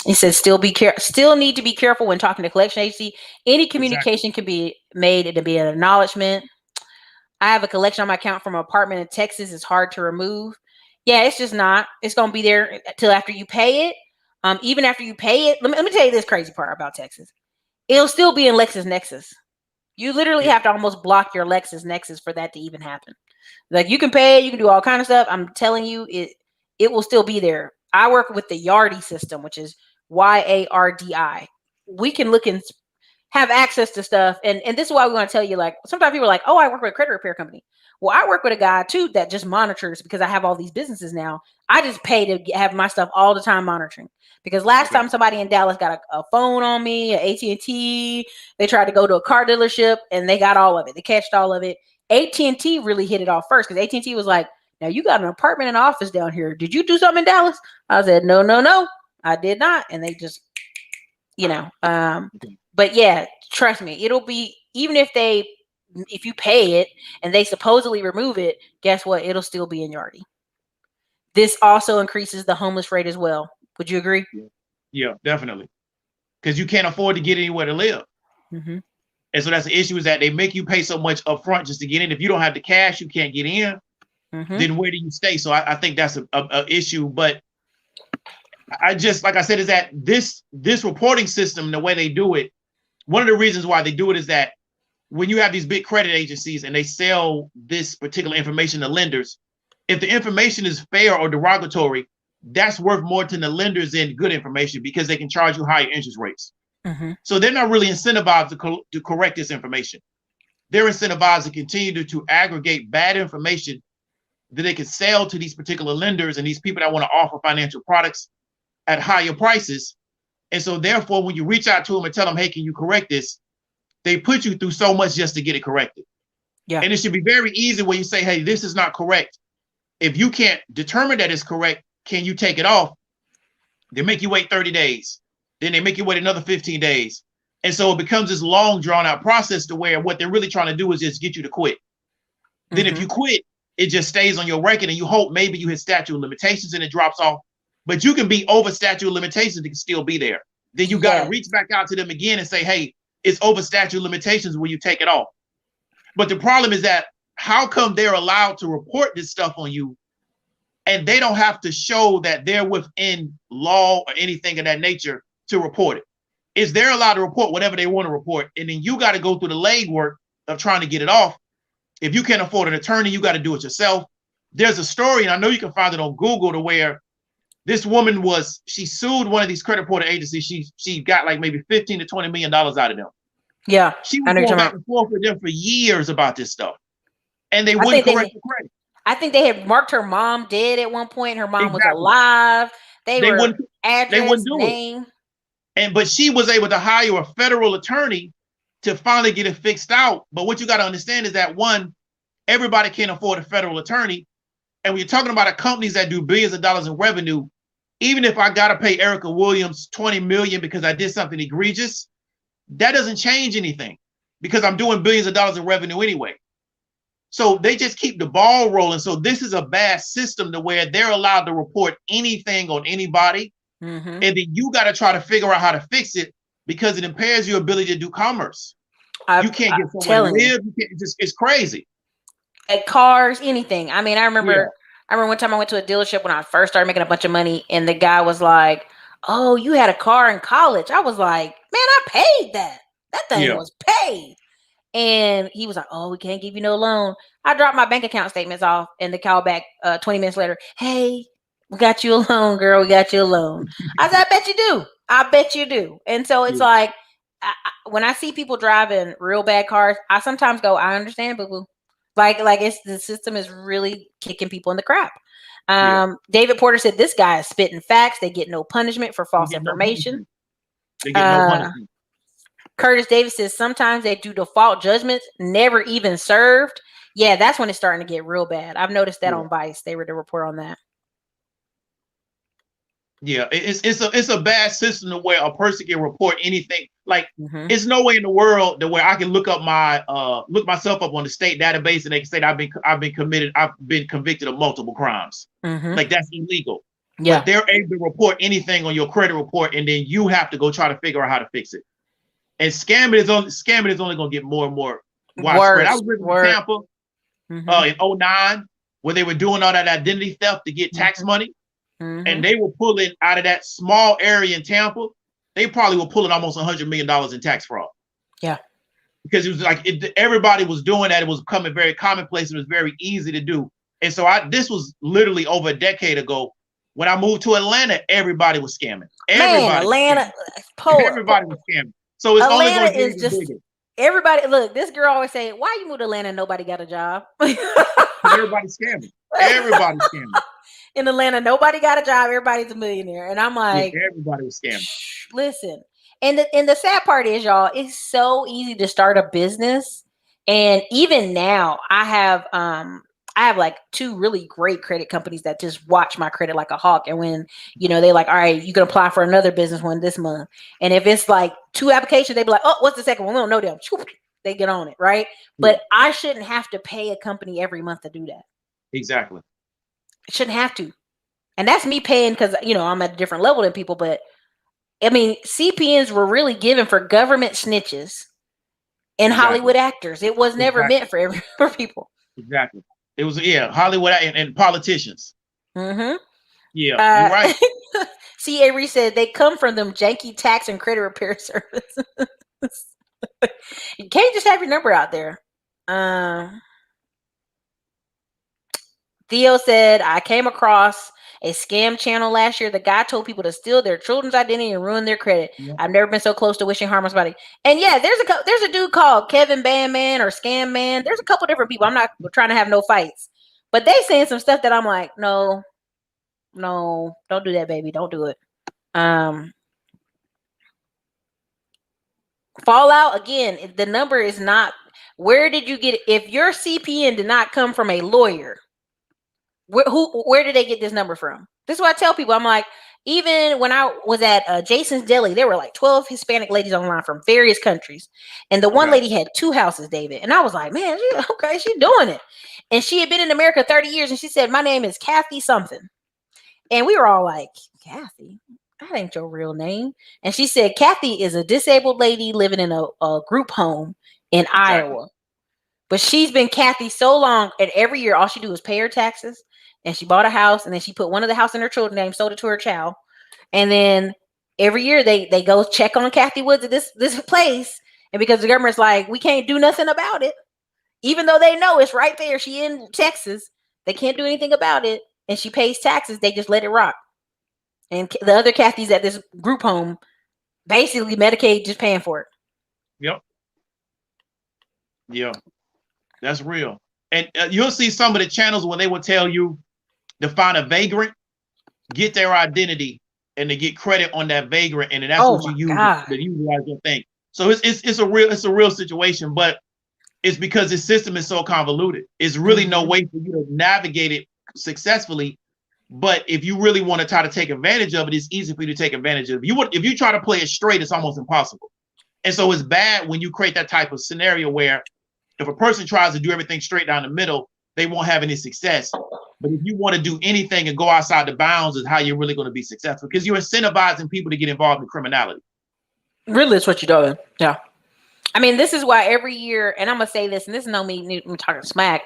It says still need to be careful when talking to collection agency. Any communication can be made and to be an acknowledgement. I have a collection on my account from an apartment in Texas. It's hard to remove. Yeah, it's just not. It's gonna be there till after you pay it. Even after you pay it, let me tell you this crazy part about Texas. It'll still be in LexisNexis. You literally have to almost block your LexisNexis for that to even happen. Like you can pay it, you can do all kind of stuff. I'm telling you, it will still be there. I work with the Yardi system, which is YARDI. We can look and have access to stuff. And this is why we want to tell you, like, sometimes people are like, oh, I work with a credit repair company. Well, I work with a guy too that just monitors because I have all these businesses now. I just pay to have my stuff all the time monitoring. Because last time somebody in Dallas got a phone on me, an AT&T, they tried to go to a car dealership and they got all of it. They catched all of it. AT&T really hit it off first because AT&T was like, now you got an apartment and office down here. Did you do something in Dallas? I said, no, I did not. And they just, but yeah, trust me, it'll be, even if you pay it and they supposedly remove it, guess what? It'll still be in Yardi. This also increases the homeless rate as well. Would you agree? Yeah, definitely. Because you can't afford to get anywhere to live. Mm-hmm. And so that's the issue, is that they make you pay so much up front just to get in. If you don't have the cash, you can't get in. Mm-hmm. Then where do you stay? So I think that's a issue. But I just, like I said, is that this reporting system, the way they do it, one of the reasons why they do it is that when you have these big credit agencies and they sell this particular information to lenders, if the information is fair or derogatory, that's worth more to the lenders than good information because they can charge you higher interest rates. Mm-hmm. So they're not really incentivized to correct this information. They're incentivized to continue to aggregate bad information that they can sell to these particular lenders and these people that want to offer financial products at higher prices. And so therefore, when you reach out to them and tell them, hey, can you correct this? They put you through so much just to get it corrected. Yeah. And it should be very easy when you say, hey, this is not correct. If you can't determine that it's correct, can you take it off? They make you wait 30 days. Then they make you wait another 15 days. And so it becomes this long drawn out process to where what they're really trying to do is just get you to quit. Mm-hmm. Then if you quit, it just stays on your record and you hope maybe you hit statute of limitations and it drops off. But you can be over statute of limitations and can still be there. Then you got to reach back out to them again and say, hey, it's over statute of limitations when you take it off. But the problem is that how come they're allowed to report this stuff on you and they don't have to show that they're within law or anything of that nature to report it? Is they're allowed to report whatever they want to report, and then you got to go through the legwork of trying to get it off. If you can't afford an attorney, you got to do it yourself. There's a story, and I know you can find it on Google, to where this woman she sued one of these credit reporting agencies. She got like maybe $15 to $20 million out of them. Yeah, She I was know you're going talking back about. and forth with them for years about this stuff, and they I wouldn't think correct they, the credit. I think they had marked her mom dead at one point. Her mom was Exactly. alive. They They were wouldn't. They address, wouldn't do it. name. But she was able to hire a federal attorney to finally get it fixed out. But what you got to understand is that one, everybody can't afford a federal attorney, and when you're talking about companies that do billions of dollars in revenue, even if I got to pay Erica Williams $20 million because I did something egregious, that doesn't change anything because I'm doing billions of dollars in revenue anyway. So they just keep the ball rolling. So this is a bad system to where they're allowed to report anything on anybody. Mm-hmm. And then you got to try to figure out how to fix it because it impairs your ability to do commerce. You can't get somewhere to live. You can't, it's crazy. At cars, anything. I mean, I remember Yeah. one time I went to a dealership when I first started making a bunch of money, and the guy was like, "Oh, you had a car in college." I was like, "Man, I paid that. That thing was paid." And he was like, "Oh, we can't give you no loan." I dropped my bank account statements off, and they called back 20 minutes later. "Hey, we got you a loan, girl. We got you a loan." I said, "I bet you do. I bet you do." And so it's like, when I see people driving real bad cars, I sometimes go, "I understand, boo boo." Like it's the system is really kicking people in the crap. David Porter said this guy is spitting facts. They get no punishment for false information. They get no punishment. Curtis Davis says sometimes they do default judgments, never even served. Yeah, that's when it's starting to get real bad. I've noticed that on Vice. They were to report on that. Yeah, it's a bad system to where a person can report anything. Like it's no way in the world that where I can look myself up on the state database and they can say I've been convicted of multiple crimes. Like that's illegal. Yeah. But they're able to report anything on your credit report, and then you have to go try to figure out how to fix it. And scamming is only going to get more and more widespread. I was living in Tampa in 2009 where they were doing all that identity theft to get tax money. And they were pulling out of that small area in Tampa. They probably were pulling almost $100 million in tax fraud. Yeah. Because it was like everybody was doing that. It was becoming very commonplace. It was very easy to do. And so this was literally over a decade ago. When I moved to Atlanta, everybody was scamming. Everybody was scamming. So it's only going to get even bigger. Everybody, look, this girl always say, "Why you moved to Atlanta and nobody got a job?" Everybody's scamming. Everybody's scamming. In Atlanta, nobody got a job. Everybody's a millionaire. And I'm like, everybody was scamming. Listen. And the sad part is, y'all, it's so easy to start a business. And even now, I have like 2 really great credit companies that just watch my credit like a hawk. And when, they like, all right, you can apply for another business one this month. And if it's like 2 applications, they be like, oh, what's the second one? We don't know them. They get on it. Right. But I shouldn't have to pay a company every month to do that. Exactly. I shouldn't have to. And that's me paying because, I'm at a different level than people. But I mean, CPNs were really given for government snitches and Hollywood actors. It was never meant for people. Exactly. It was, Hollywood and politicians. Mm-hmm. Yeah, you're right. C.A. Reese said they come from them janky tax and credit repair services. You can't just have your number out there. Theo said, I came across a scam channel last year. The guy told people to steal their children's identity and ruin their credit. Yeah. I've never been so close to wishing harm on somebody. And yeah, there's a dude called Kevin Bandman or Scam Man. There's a couple different people. I'm not trying to have no fights, but they saying some stuff that I'm like, no, don't do that, baby. Don't do it. Fallout again. The number is not. Where did you get it? If your CPN did not come from a lawyer, where did they get this number from? This is what I tell people. I'm like, even when I was at Jason's Deli, there were like 12 Hispanic ladies online from various countries. And the one lady had 2 houses, David. And I was like, man, she's doing it. And she had been in America 30 years. And she said, my name is Kathy something. And we were all like, Kathy? That ain't your real name. And she said, Kathy is a disabled lady living in a group home in Iowa. But she's been Kathy so long. And every year, all she do is pay her taxes. And she bought a house, and then she put one of the house in her children's name, sold it to her child. And then every year they go check on Kathy Woods at this place. And because the government's like, we can't do nothing about it, even though they know it's right there, she in Texas, they can't do anything about it. And she pays taxes, they just let it rock. And the other Kathy's at this group home, basically Medicaid just paying for it. Yep. Yeah, that's real. And you'll see some of the channels where they will tell you to find a vagrant, get their identity, and to get credit on that vagrant, and then that's Oh what you my use God. to utilize your thing. So it's a real situation, but it's because the system is so convoluted. It's really no way for you to navigate it successfully. But if you really want to try to take advantage of it, it's easy for you to take advantage of it. If you try to play it straight, it's almost impossible. And so it's bad when you create that type of scenario where if a person tries to do everything straight down the middle, they won't have any success. But if you want to do anything and go outside the bounds, is how you're really going to be successful, because you're incentivizing people to get involved in criminality. Really, it's what you're doing. Yeah. I mean, this is why every year, and I'm gonna say this, and this is no me talking smack.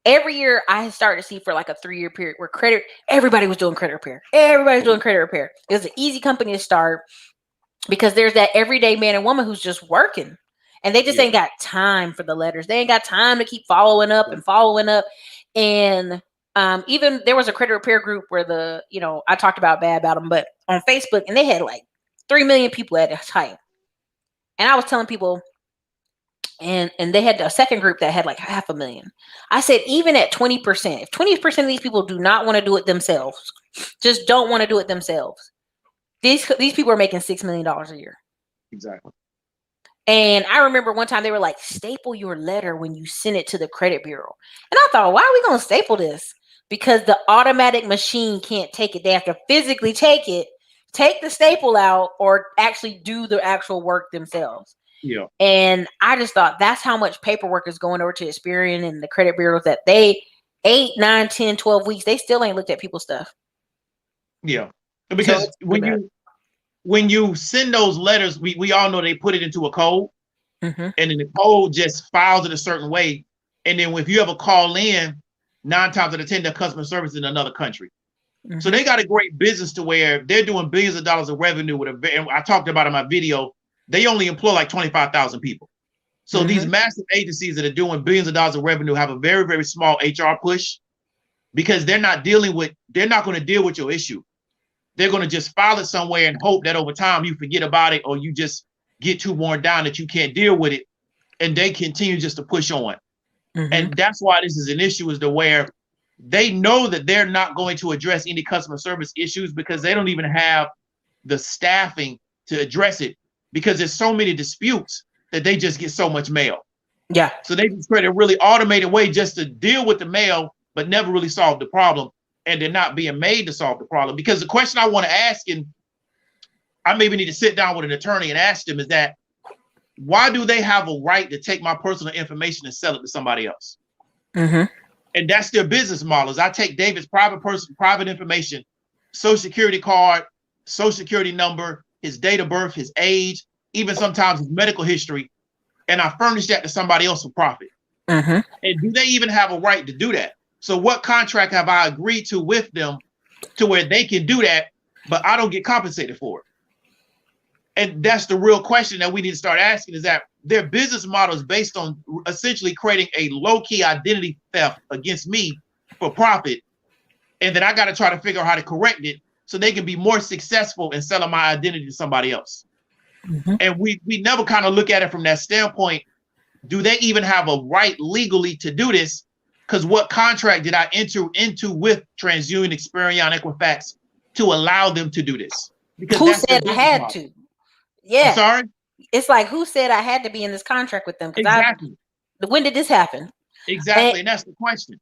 Every year, I started to see for like a 3-year period where everybody was doing credit repair. Everybody's doing credit repair. It was an easy company to start because there's that everyday man and woman who's just working, and they just ain't got time for the letters. They ain't got time to keep following up and following up. And even there was a credit repair group where I talked about bad about them, but on Facebook, and they had like 3 million people at the time. And I was telling people, and they had a second group that had like 500,000. I said, even at 20%, if 20% of these people do not want to do it themselves, just don't want to do it themselves, these people are making $6 million a year. Exactly. And I remember one time they were like, staple your letter when you send it to the credit bureau. And I thought, why are we going to staple this? Because the automatic machine can't take it. They have to physically take it, take the staple out, or actually do the actual work themselves. Yeah. And I just thought that's how much paperwork is going over to Experian and the credit bureaus, that they 8, 9, 10, 12 weeks, they still ain't looked at people's stuff. Yeah. Because when you send those letters, we all know they put it into a code, and then the code just files it a certain way. And then if you ever call in, 9 times out of 10, their customer service in another country. So they got a great business to where they're doing billions of dollars of revenue and I talked about in my video, they only employ like 25,000 people. So these massive agencies that are doing billions of dollars of revenue have a very, very small HR push, because they're not going to deal with your issue. They're going to just file it somewhere and hope that over time you forget about it, or you just get too worn down that you can't deal with it. And they continue just to push on. And that's why this is an issue, is to where they know that they're not going to address any customer service issues because they don't even have the staffing to address it, because there's so many disputes that they just get so much mail. Yeah. So they just create a really automated way just to deal with the mail, but never really solve the problem. And they're not being made to solve the problem. Because the question I want to ask, and I maybe need to sit down with an attorney and ask them, is that why do they have a right to take my personal information and sell it to somebody else? And that's their business model. Is I take David's private information, social security card, social security number, his date of birth, his age, even sometimes his medical history, and I furnish that to somebody else for profit. And do they even have a right to do that? So what contract have I agreed to with them to where they can do that, but I don't get compensated for it? And that's the real question that we need to start asking, is that their business model is based on essentially creating a low-key identity theft against me for profit. And then I got to try to figure out how to correct it so they can be more successful in selling my identity to somebody else. And we never kind of look at it from that standpoint. Do they even have a right legally to do this? Because what contract did I enter into with TransUnion, Experian, Equifax to allow them to do this? Because who said I had to? Yeah. I'm sorry? It's like, who said I had to be in this contract with them? Exactly. When did this happen? Exactly. And that's the question.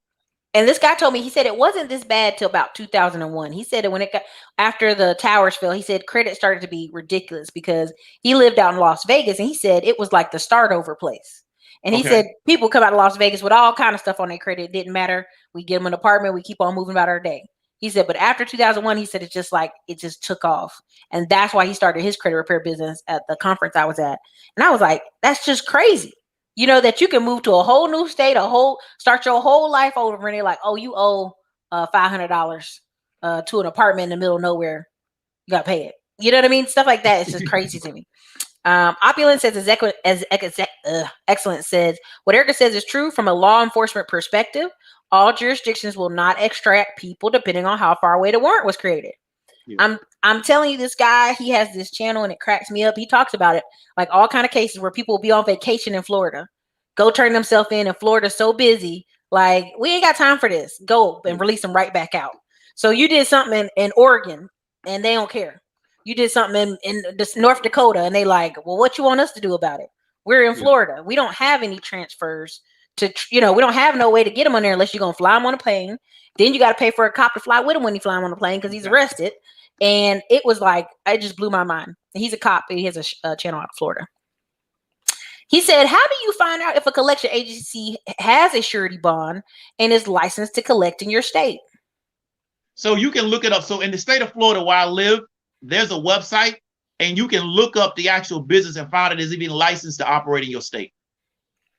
And this guy told me, he said it wasn't this bad till about 2001. He said that when it got after the towers fell, he said credit started to be ridiculous because he lived out in Las Vegas, and he said it was like the start over place. And he said people come out of Las Vegas with all kind of stuff on their credit. It didn't matter. We give them an apartment. We keep on moving about our day. He said, but after 2001, he said it just took off. And that's why he started his credit repair business at the conference I was at. And I was like, that's just crazy. You know, that you can move to a whole new state, start your whole life over, and they're like, oh, you owe $500 to an apartment in the middle of nowhere. You got to pay it. You know what I mean? Stuff like that. It's just crazy to me. Opulence says, Excellence says, what Erica says is true from a law enforcement perspective. All jurisdictions will not extract people depending on how far away the warrant was created. Yeah. I'm telling you, this guy, he has this channel and it cracks me up. He talks about it, like all kind of cases where people will be on vacation in Florida, go turn themselves in, and Florida's so busy, like, we ain't got time for this. Go and release them right back out. So you did something in Oregon, and they don't care. You did something in this North Dakota, and they like, well, what you want us to do about it? We're in Florida. We don't have any transfers to, we don't have no way to get him on there unless you're going to fly him on a plane. Then you got to pay for a cop to fly with him when he fly him on the plane because he's arrested. And it was like, it just blew my mind. He's a cop. He has a channel out of Florida. He said, how do you find out if a collection agency has a surety bond and is licensed to collect in your state? So you can look it up. So in the state of Florida where I live, there's a website and you can look up the actual business and find it is even licensed to operate in your state.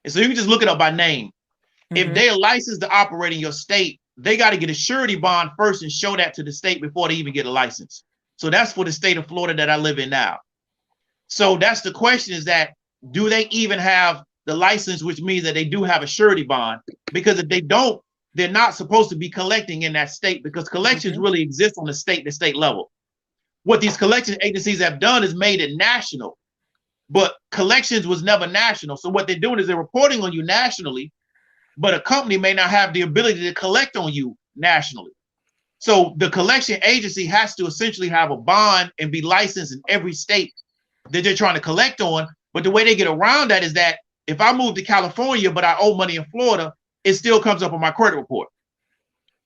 And so you can just look it up by name. Mm-hmm. If they're licensed to operate in your state, they got to get a surety bond first and show that to the state before they even get a license. So that's for the state of Florida that I live in now. So that's the question, is that, do they even have the license, which means that they do have a surety bond? Because if they don't, they're not supposed to be collecting in that state, because collections really exist on the state level. What these collection agencies have done is made it national, but collections was never national. So what they're doing is they're reporting on you nationally, but a company may not have the ability to collect on you nationally. So the collection agency has to essentially have a bond and be licensed in every state that they're trying to collect on. But the way they get around that is that if I move to California, but I owe money in Florida, it still comes up on my credit report.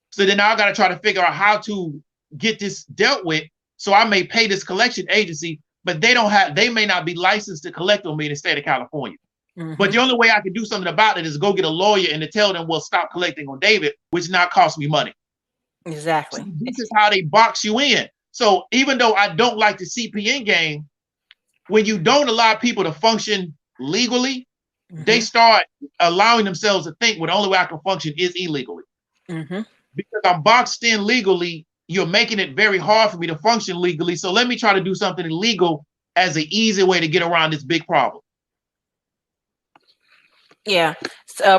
So then now I got to try to figure out how to get this dealt with. So I may pay this collection agency, but they may not be licensed to collect on me in the state of California. But the only way I can do something about it is go get a lawyer and to tell them, well, stop collecting on David, which now costs me money. Exactly. So this is how they box you in. So even though I don't like the CPN game, when you don't allow people to function legally, they start allowing themselves to think, well, the only way I can function is illegally. Because I'm boxed in legally, you're making it very hard for me to function legally. So let me try to do something illegal as an easy way to get around this big problem. Yeah.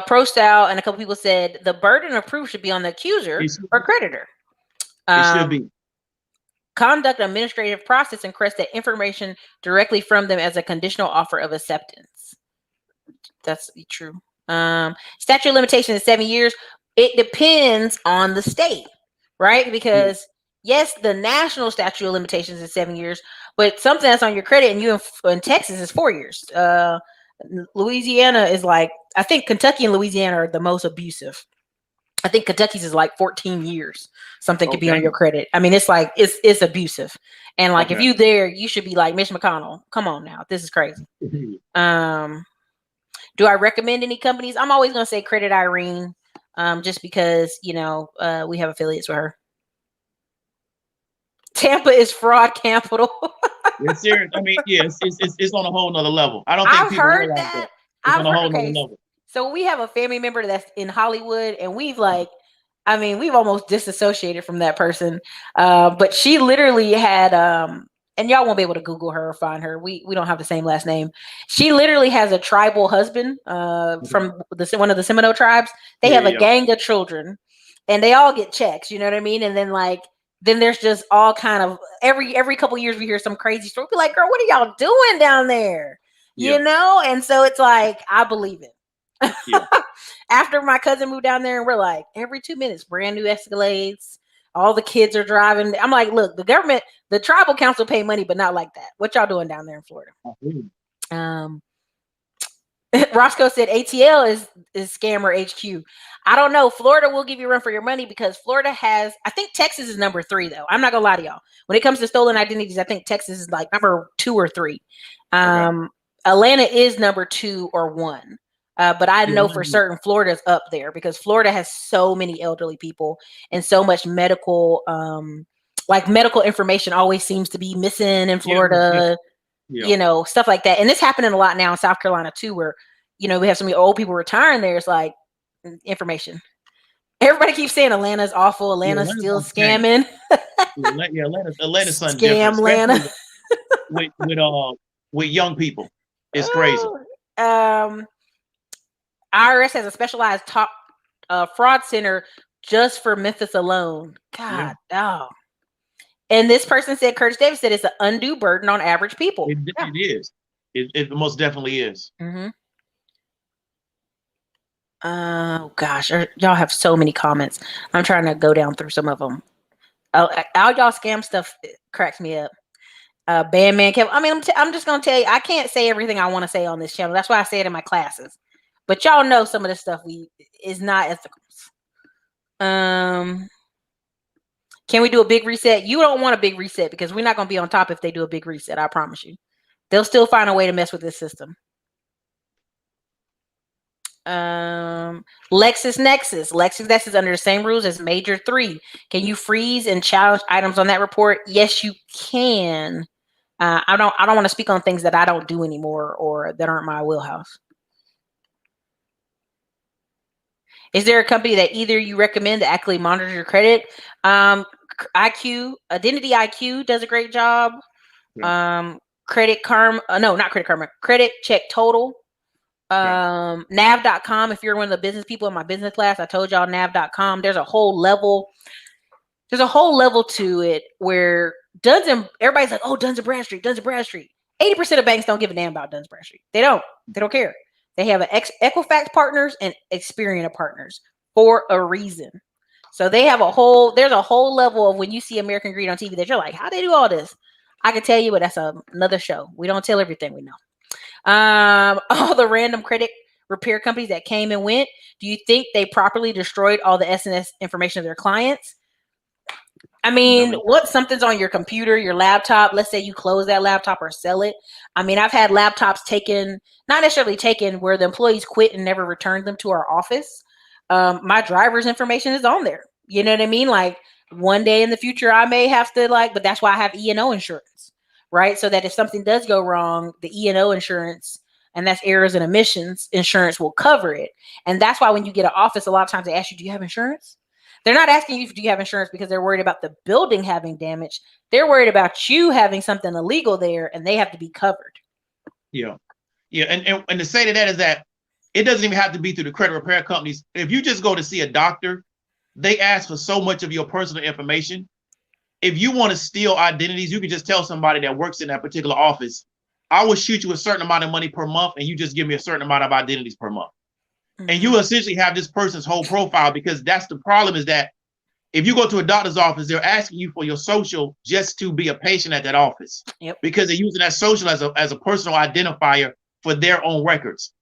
Pro Style and a couple people said the burden of proof should be on the accuser or creditor. It should be. Conduct an administrative process and request that information directly from them as a conditional offer of acceptance. That's true. Statute of limitation is 7 years. It depends on the state, right? Because yes, the national statute of limitations is 7 years, but something that's on your credit and you in Texas is 4 years. Louisiana is like, I think Kentucky and Louisiana are the most abusive. I think Kentucky's is like 14 years. Something could be on your credit. I mean, it's like, it's abusive. And like, if you there, you should be like, Mitch McConnell, come on now. This is crazy. Do I recommend any companies? I'm always going to say Credit Irene, just because, we have affiliates with her. Tampa is fraud capital. It's serious. I mean, it's on a whole nother level. I don't think I've people heard that. It's on a whole nother level. So we have a family member that's in Hollywood, and we've almost disassociated from that person. But she literally had, and y'all won't be able to Google her or find her. We don't have the same last name. She literally has a tribal husband from one of the Seminole tribes. They have a gang of children, and they all get checks. You know what I mean? And then there's just all kind of every couple years we hear some crazy story. Be like, girl, what are y'all doing down there? You know? And so it's like, I believe it. After my cousin moved down there, and we're like, every 2 minutes, brand new Escalades. All the kids are driving. I'm like, look, the government, the tribal council pay money, but not like that. What y'all doing down there in Florida? Roscoe said ATL is scammer HQ. I don't know. Florida will give you a run for your money because Florida has, I think Texas is number 3 though. I'm not gonna lie to y'all. When it comes to stolen identities, I think Texas is like number 2 or 3. Atlanta is number 2 or 1. But I know for certain Florida's up there because Florida has so many elderly people and so much medical, medical information always seems to be missing in Florida, stuff like that. And it's happening a lot now in South Carolina too, where, we have so many old people retiring there. It's like information. Everybody keeps saying Atlanta's awful. Atlanta's still scamming. Atlanta's something Scam different. Atlanta. with young people. It's crazy. IRS has a specialized top fraud center just for Memphis alone. God, dog. And this person said, Curtis Davis said it's an undue burden on average people. It is. It most definitely is. Oh gosh, y'all have so many comments. I'm trying to go down through some of them. Oh, all y'all scam stuff cracks me up. Bandman Kev. I mean, I'm just gonna tell you, I can't say everything I want to say on this channel. That's why I say it in my classes. But y'all know some of the stuff is not ethical. Um, can we do a big reset? You don't want a big reset because we're not gonna be on top if they do a big reset. I promise you. They'll still find a way to mess with this system. LexisNexis under the same rules as Major 3. Can you freeze and challenge items on that report? Yes, you can. I don't want to speak on things that I don't do anymore or that aren't my wheelhouse. Is there a company that either you recommend that actually monitors your credit? Identity IQ does a great job. Yeah. Credit Karma, no, not Credit Karma, Credit Check Total. Nav.com. If you're one of the business people in my business class, I told y'all nav.com. There's a whole level to it where everybody's like, oh, Duns and Bradstreet. 80% of banks don't give a damn about Duns and Bradstreet. They don't care. They have Equifax partners and Experian partners for a reason. So there's a whole level of when you see American Greed on TV that you're like, how they do all this? I can tell you, but that's another show. We don't tell everything we know. All the random credit repair companies that came and went, do you think they properly destroyed all the SNS information of their clients? I mean, what something's on your computer, your laptop, let's say you close that laptop or sell it. I mean, I've had laptops taken, not necessarily taken, where the employees quit and never returned them to our office. My driver's information is on there. You know what I mean? Like one day in the future, I may have to but that's why I have E&O insurance, right? So that if something does go wrong, the E&O insurance, and that's errors and omissions insurance, will cover it. And that's why when you get an office, a lot of times they ask you, do you have insurance? They're not asking you if do you have insurance because they're worried about the building having damage. They're worried about you having something illegal there and they have to be covered. Yeah. And to say to that is that it doesn't even have to be through the credit repair companies. If you just go to see a doctor, they ask for so much of your personal information. If you want to steal identities, you can just tell somebody that works in that particular office, I will shoot you a certain amount of money per month and you just give me a certain amount of identities per month. Mm-hmm. And you essentially have this person's whole profile, because that's the problem, is that if you go to a doctor's office, they're asking you for your social just to be a patient at that office. Yep. Because they're using that social as a personal identifier for their own records.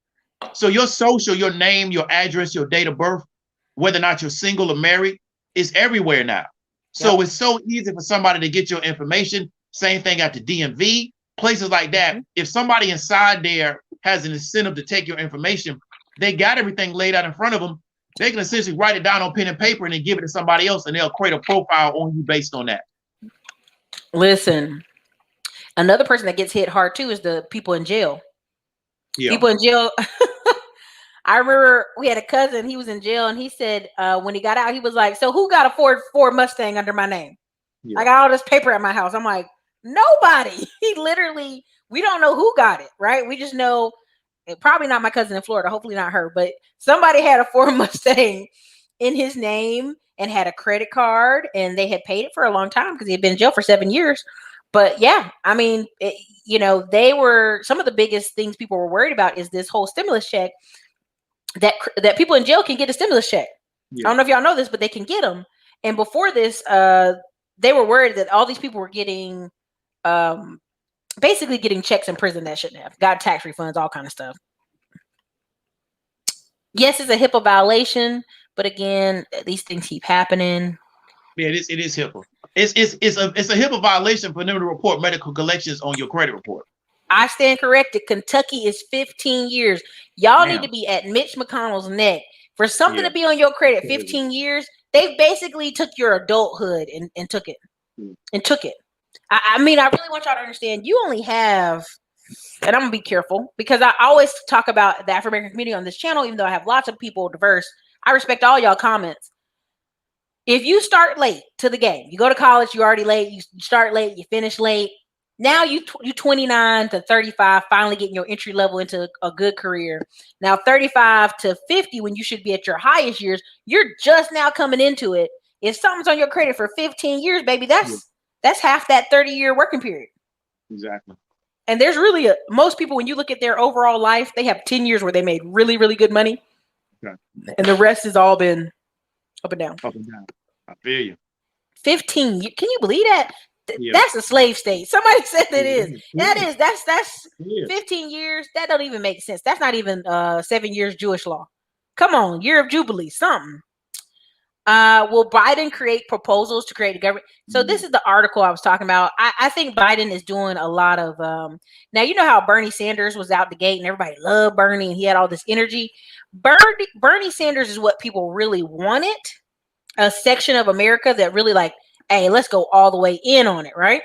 So your social, your name, your address, your date of birth, whether or not you're single or married, is everywhere now. So It's so easy for somebody to get your information. Same thing at the DMV, places like that. Mm-hmm. If somebody inside there has an incentive to take your information, they got everything laid out in front of them. They can essentially write it down on pen and paper and then give it to somebody else, and they'll create a profile on you based on that. Listen, another person that gets hit hard too is the people in jail. Yeah. People in jail. I remember we had a cousin, he was in jail, and he said when he got out, he was like, so who got a Ford Mustang under my name? Yeah. I got all this paper at my house. I'm like, nobody. We don't know who got it, right? We just know, probably not my cousin in Florida, hopefully not her, but somebody had a Ford Mustang in his name and had a credit card, and they had paid it for a long time because he had been in jail for 7 years. But yeah, I mean, they were, some of the biggest things people were worried about is this whole stimulus check, that people in jail can get a stimulus check. Yeah. I don't know if y'all know this, but they can get them. And before this, they were worried that all these people were getting, basically getting checks in prison that shouldn't have, got tax refunds, all kind of stuff. Yes, it's a HIPAA violation, but again, these things keep happening. Yeah, it is HIPAA. It's a HIPAA violation for them to report medical collections on your credit report. I stand corrected. Kentucky is 15 years. Y'all need to be at Mitch McConnell's neck for something to be on your credit. 15 years. They basically took your adulthood and took it. And took it. I mean, I really want y'all to understand, you only have, and I'm going to be careful because I always talk about the Afro-American community on this channel, even though I have lots of people diverse. I respect all y'all comments. If you start late to the game, you go to college, you're already late, you start late, you finish late. Now you 29 to 35, finally getting your entry level into a good career. Now 35 to 50, when you should be at your highest years, you're just now coming into it. If something's on your credit for 15 years, baby, that's half that 30-year working period. Exactly. And there's really most people, when you look at their overall life, they have 10 years where they made really, really good money. Okay. And the rest has all been up and down. Up and down. I feel you. 15. Can you believe that? Yeah. That's a slave state. Somebody said that is. That Yeah. is. That's Yeah. 15 years. That don't even make sense. That's not even 7 years Jewish law. Come on, year of jubilee, something. Will Biden create proposals to create a government? So this is the article I was talking about. I think Biden is doing a lot of now you know how Bernie Sanders was out the gate and everybody loved Bernie and he had all this energy. Bernie Sanders is what people really wanted. A section of America that really like, hey, let's go all the way in on it, right?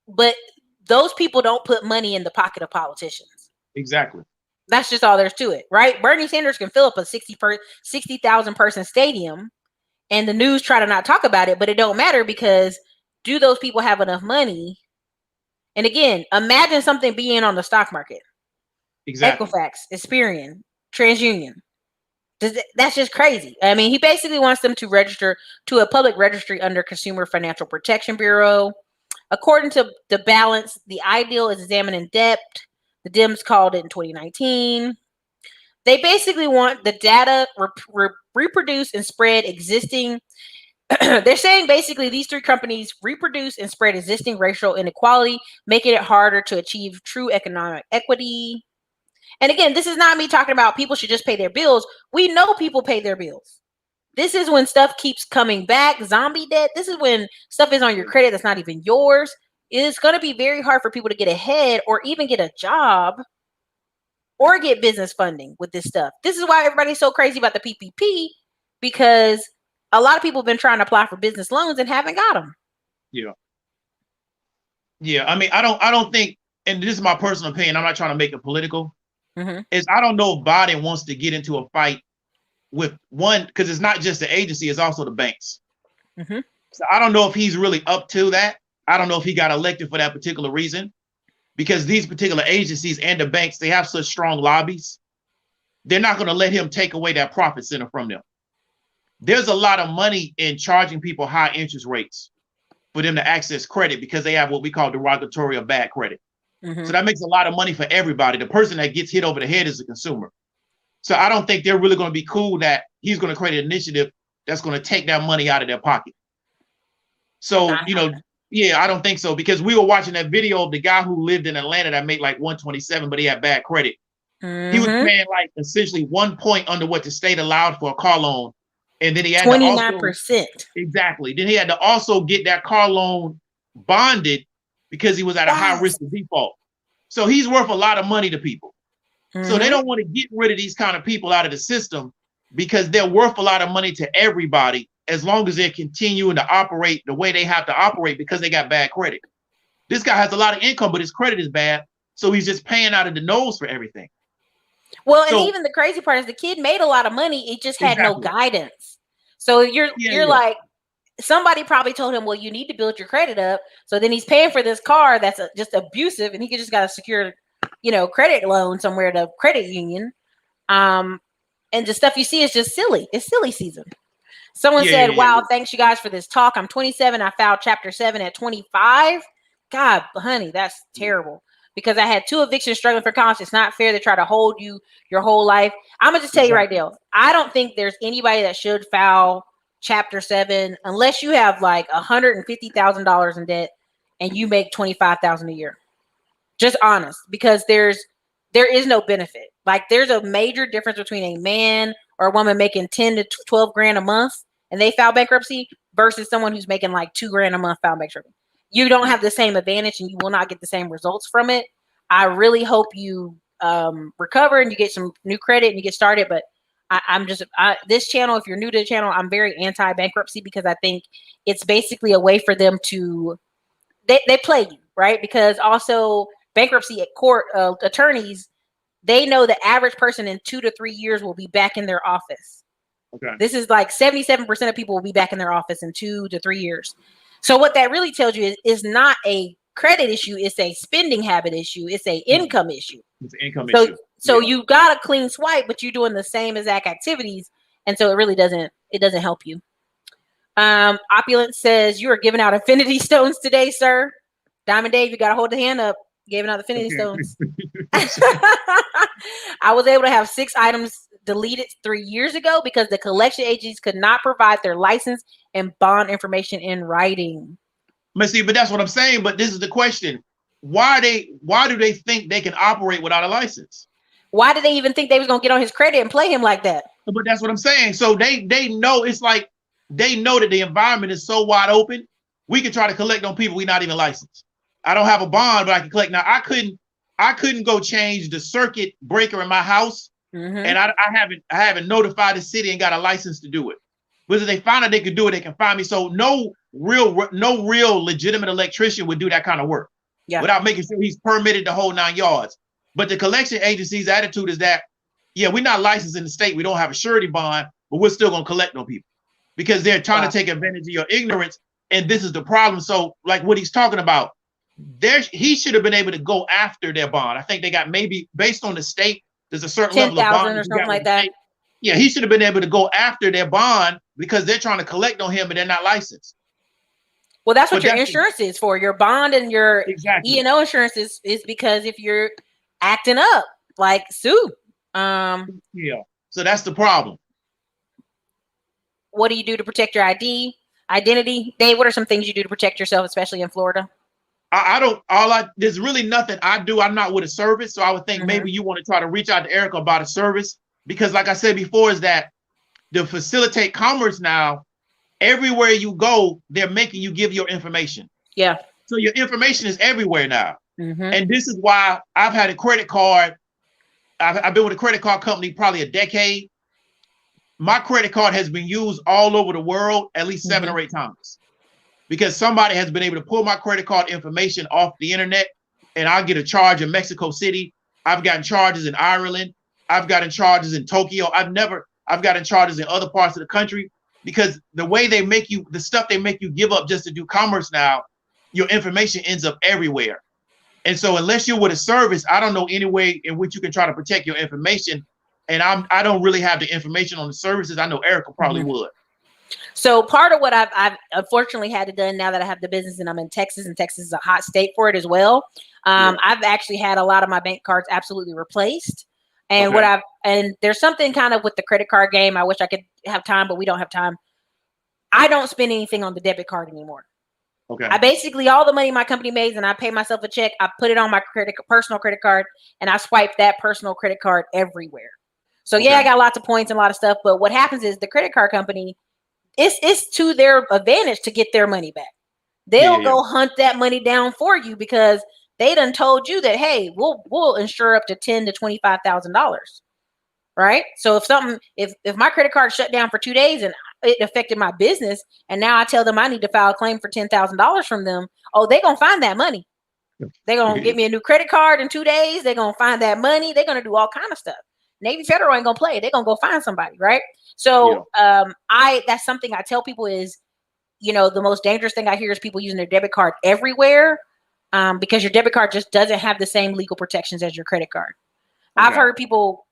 But those people don't put money in the pocket of politicians. Exactly. That's just all there's to it, right? Bernie Sanders can fill up a 60,000 person stadium, and the news try to not talk about it, but it don't matter because do those people have enough money? And again, imagine something being on the stock market. Exactly. Equifax, Experian, TransUnion. That's just crazy. I mean, he basically wants them to register to a public registry under Consumer Financial Protection Bureau. According to the balance, the ideal is examining debt. The Dems called it in 2019. They basically want the data reproduce and spread existing. They're saying basically these three companies reproduce and spread existing racial inequality, making it harder to achieve true economic equity. And again, this is not me talking about people should just pay their bills. We know people pay their bills. This is when stuff keeps coming back, zombie debt. This is when stuff is on your credit that's not even yours. It's going to be very hard for people to get ahead or even get a job or get business funding with this stuff. This is why everybody's so crazy about the PPP, because a lot of people have been trying to apply for business loans and haven't got them. Yeah. Yeah. I mean, I don't think, and this is my personal opinion, I'm not trying to make it political, is I don't know if Biden wants to get into a fight with one, because it's not just the agency, it's also the banks. So I don't know if he's really up to that. I don't know if he got elected for that particular reason, because these particular agencies and the banks, they have such strong lobbies. They're not going to let him take away that profit center from them. There's a lot of money in charging people high interest rates for them to access credit because they have what we call derogatory or bad credit. So that makes a lot of money for everybody. The person that gets hit over the head is the consumer. So I don't think they're really going to be cool that he's going to create an initiative that's going to take that money out of their pocket. So, you know, yeah, I don't think so, because we were watching that video of the guy who lived in Atlanta that made like 127, but he had bad credit. He was paying like essentially 1 point under what the state allowed for a car loan. And then he had 29%. Exactly. Then he had to also get that car loan bonded because he was at a high risk of default. So he's worth a lot of money to people. So they don't want to get rid of these kind of people out of the system because they're worth a lot of money to everybody as long as they're continuing to operate the way they have to operate because they got bad credit. This guy has a lot of income, but his credit is bad. So he's just paying out of the nose for everything. Well, and even the crazy part is the kid made a lot of money. It just had no guidance. So you're like, somebody probably told him, well, you need to build your credit up. So then he's paying for this car that's just abusive, and he just got a secure, credit loan somewhere at a credit union. And the stuff you see is just silly. It's silly season. Someone said, wow, thanks you guys for this talk. I'm 27. I filed Chapter 7 at 25. God, honey, that's terrible. Because I had 2 evictions struggling for college. It's not fair to try to hold you your whole life. I'm going to just tell you right now, I don't think there's anybody that should file Chapter 7 unless you have like $150,000 in debt and you make $25,000 a year. Just honest, because there is no benefit. Like, there's a major difference between a man or a woman making 10 to 12 grand a month and they file bankruptcy versus someone who's making like $2 grand a month file bankruptcy. You don't have the same advantage and you will not get the same results from it. I really hope you recover and you get some new credit and you get started. But this channel, if you're new to the channel, I'm very anti-bankruptcy because I think it's basically a way for them to, they play you, right? Because also bankruptcy at court attorneys, they know the average person in 2 to 3 years will be back in their office. Okay. This is like 77% of people will be back in their office in 2 to 3 years. So what that really tells you is not a credit issue. It's a spending habit issue. It's a income issue. It's an income issue. So you got a clean swipe, but you're doing the same exact activities. And so it really doesn't help you. Opulence says you are giving out infinity stones today, sir. Diamond Dave, you got to hold the hand up. giving out the Infinity Okay. Stones. I was able to have 6 items deleted 3 years ago because the collection agencies could not provide their license and bond information in writing. But see, but that's what I'm saying. But this is the question: why do they think they can operate without a license? Why did they even think they was gonna get on his credit and play him like that? But that's what I'm saying. So they know it's like they know that the environment is so wide open. We can try to collect on people we're not even licensed. I don't have a bond, but I can collect. Now I couldn't go change the circuit breaker in my house, and I haven't notified the city and got a license to do it. But if they find out they could do it, they can find me. So no real legitimate electrician would do that kind of work without making sure he's permitted the whole 9 yards. But the collection agency's attitude is that, yeah, we're not licensed in the state. We don't have a surety bond, but we're still going to collect on people because they're trying to take advantage of your ignorance. And this is the problem. So like what he's talking about, he should have been able to go after their bond. I think they got maybe based on the state, there's a certain level of bond or something like that. Yeah, he should have been able to go after their bond because they're trying to collect on him and they're not licensed. Well, that's what your insurance is for. Your bond and your E&O insurance is because if you're acting up, like sue. Yeah. So that's the problem. What do you do to protect your identity? Dave, what are some things you do to protect yourself, especially in Florida? There's really nothing I do. I'm not with a service. So I would think maybe you want to try to reach out to Erica about a service because like I said before, is that to facilitate commerce now, everywhere you go, they're making you give your information. Yeah. So your information is everywhere now. And this is why I've had a credit card. I've been with a credit card company probably a decade. My credit card has been used all over the world at least 7 or 8 times because somebody has been able to pull my credit card information off the internet and I'll get a charge in Mexico City. I've gotten charges in Ireland. I've gotten charges in Tokyo. I've gotten charges in other parts of the country because the way they make you, the stuff they make you give up just to do commerce now, your information ends up everywhere. And so unless you're with a service, I don't know any way in which you can try to protect your information. And I don't really have the information on the services. I know Erica probably would. So part of what I've unfortunately had to do now that I have the business and I'm in Texas, and Texas is a hot state for it as well. I've actually had a lot of my bank cards absolutely replaced. And and there's something kind of with the credit card game. I wish I could have time, but we don't have time. I don't spend anything on the debit card anymore. I basically, all the money my company makes and I pay myself a check, I put it on my personal credit card and I swipe that personal credit card everywhere. So yeah, I got lots of points and a lot of stuff, but what happens is the credit card company, it's to their advantage to get their money back. They'll go hunt that money down for you because they done told you that, hey, we'll insure up to $10,000 to $25,000. Right? So if my credit card shut down for 2 days and it affected my business, and now I tell them I need to file a claim for $10,000 from them, they're gonna find that money. They're gonna get me a new credit card in 2 days. They're gonna find that money. They're gonna do all kind of stuff. Navy Federal ain't gonna play. They're gonna go find somebody, right? So that's something I tell people is, the most dangerous thing I hear is people using their debit card everywhere, because your debit card just doesn't have the same legal protections as your credit card. I've heard people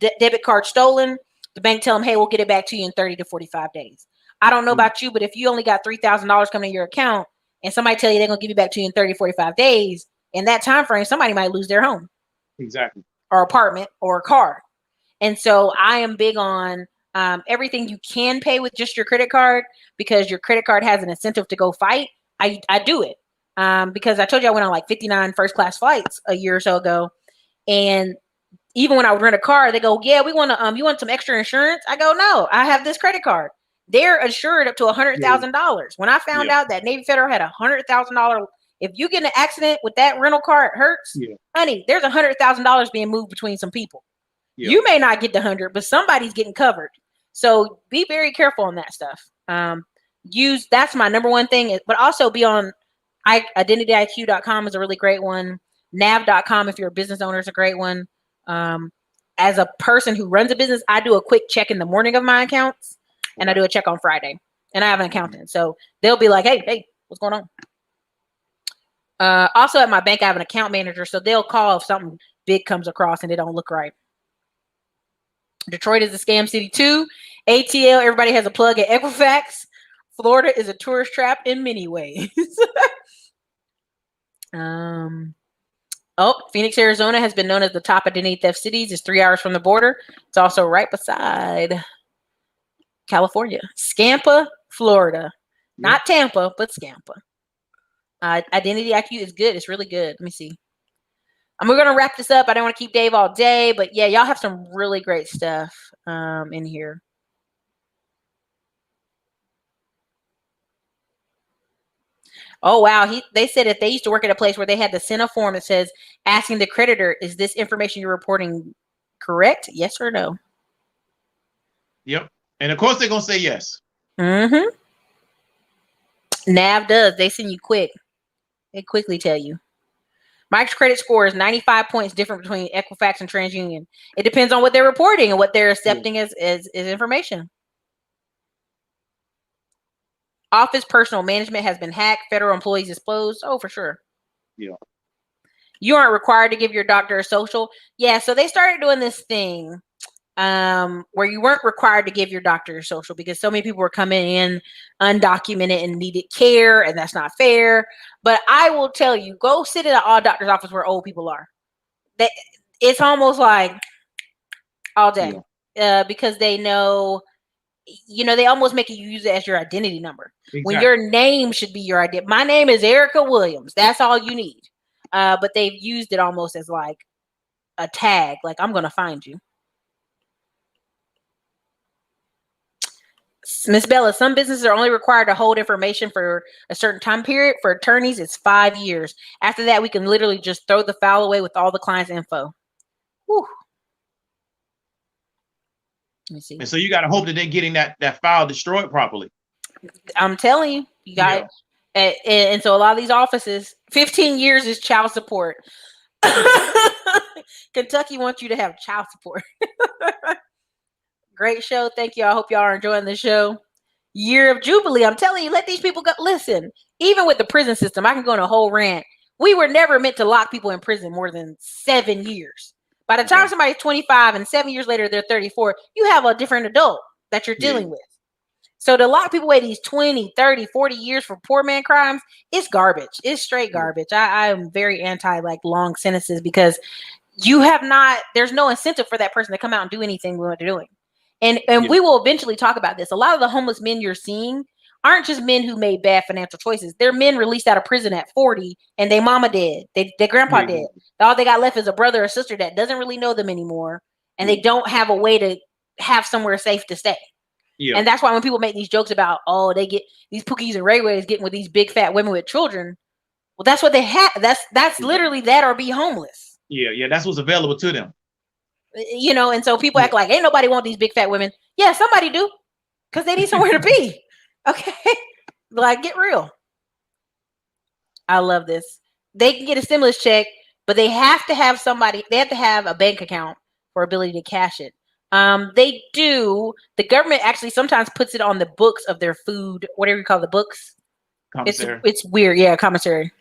debit card stolen. The bank tell them, hey, we'll get it back to you in 30 to 45 days. I don't know about you, but if you only got $3,000 coming in your account and somebody tell you they're going to give you back to you in 30 to 45 days, in that time frame, somebody might lose their home. Exactly. Or apartment or a car. And so I am big on everything you can pay with just your credit card because your credit card has an incentive to go fight. I do it because I told you I went on like 59 first class flights a year or so ago. And even when I would rent a car, they go, yeah, we want to, you want some extra insurance? I go, no, I have this credit card. They're insured up to $100,000. When I found out that Navy Federal had $100,000, if you get in an accident with that rental car, it hurts. Honey, there's $100,000 being moved between some people. You may not get the 100, but somebody's getting covered. So be very careful on that stuff. That's my number one thing, but also be on identityiq.com is a really great one. nav.com, if you're a business owner, is a great one. As a person who runs a business, I do a quick check in the morning of my accounts and I do a check on Friday, and I have an accountant. So they'll be like, hey, what's going on? Also at my bank, I have an account manager. So they'll call if something big comes across and it don't look right. Detroit is a scam city too. ATL, everybody has a plug at Equifax. Florida is a tourist trap in many ways. Oh, Phoenix, Arizona has been known as the top identity theft cities. It's 3 hours from the border. It's also right beside California. Scampa, Florida. Yep. Not Tampa, but Scampa. Identity IQ is good. It's really good. Let me see. We're going to wrap this up. I don't want to keep Dave all day, but yeah, y'all have some really great stuff in here. Oh, wow. They said that they used to work at a place where they had to send a form that says, asking the creditor, is this information you're reporting correct? Yes or no? Yep. And of course they're going to say yes. Mm-hmm. NAV does. They send you quick. They quickly tell you. Mike's credit score is 95 points different between Equifax and TransUnion. It depends on what they're reporting and what they're accepting as information. Office personal management has been hacked. Federal employees exposed. Oh, for sure. Yeah. You aren't required to give your doctor a social. Yeah, so they started doing this thing where you weren't required to give your doctor your social because so many people were coming in undocumented and needed care, and that's not fair. But I will tell you, go sit in an all doctor's office where old people are. It's almost like all day because they know, they almost make you use it as your identity number. Exactly. When your name should be your identity. My name is Erica Williams. That's all you need. But they've used it almost as like a tag, like I'm going to find you. Miss Bella, some businesses are only required to hold information for a certain time period. For attorneys, it's 5 years. After that, we can literally just throw the file away with all the client's info. Whew. Let me see. And so you got to hope that they're getting that file destroyed properly. I'm telling you, you got it. And so a lot of these offices, 15 years is child support. Kentucky wants you to have child support. Great show. Thank you. I hope y'all are enjoying the show. Year of Jubilee. I'm telling you, let these people go. Listen, even with the prison system, I can go on a whole rant. We were never meant to lock people in prison more than 7 years. By the time somebody's 25 and 7 years later, they're 34, you have a different adult that you're dealing with. So to lock people away these 20, 30, 40 years for poor man crimes, it's garbage. It's straight garbage. I am very anti like long sentences because there's no incentive for that person to come out and do anything what they're doing. And we will eventually talk about this. A lot of the homeless men you're seeing aren't just men who made bad financial choices. They're men released out of prison at 40 and their mama dead. Their grandpa dead. All they got left is a brother or sister that doesn't really know them anymore. And they don't have a way to have somewhere safe to stay. Yeah. And that's why when people make these jokes about, they get these Pookies and Rayways getting with these big fat women with children. Well, that's what they have. That's literally that or be homeless. Yeah. That's what's available to them. And so people act like ain't nobody want these big fat women. Yeah, somebody do, because they need somewhere to be. Okay, like get real. I love this. They can get a stimulus check, but they have to have somebody. They have to have a bank account for ability to cash it. They do. The government actually sometimes puts it on the books of their food, whatever you call the books. Commissary. It's weird. Yeah, commissary.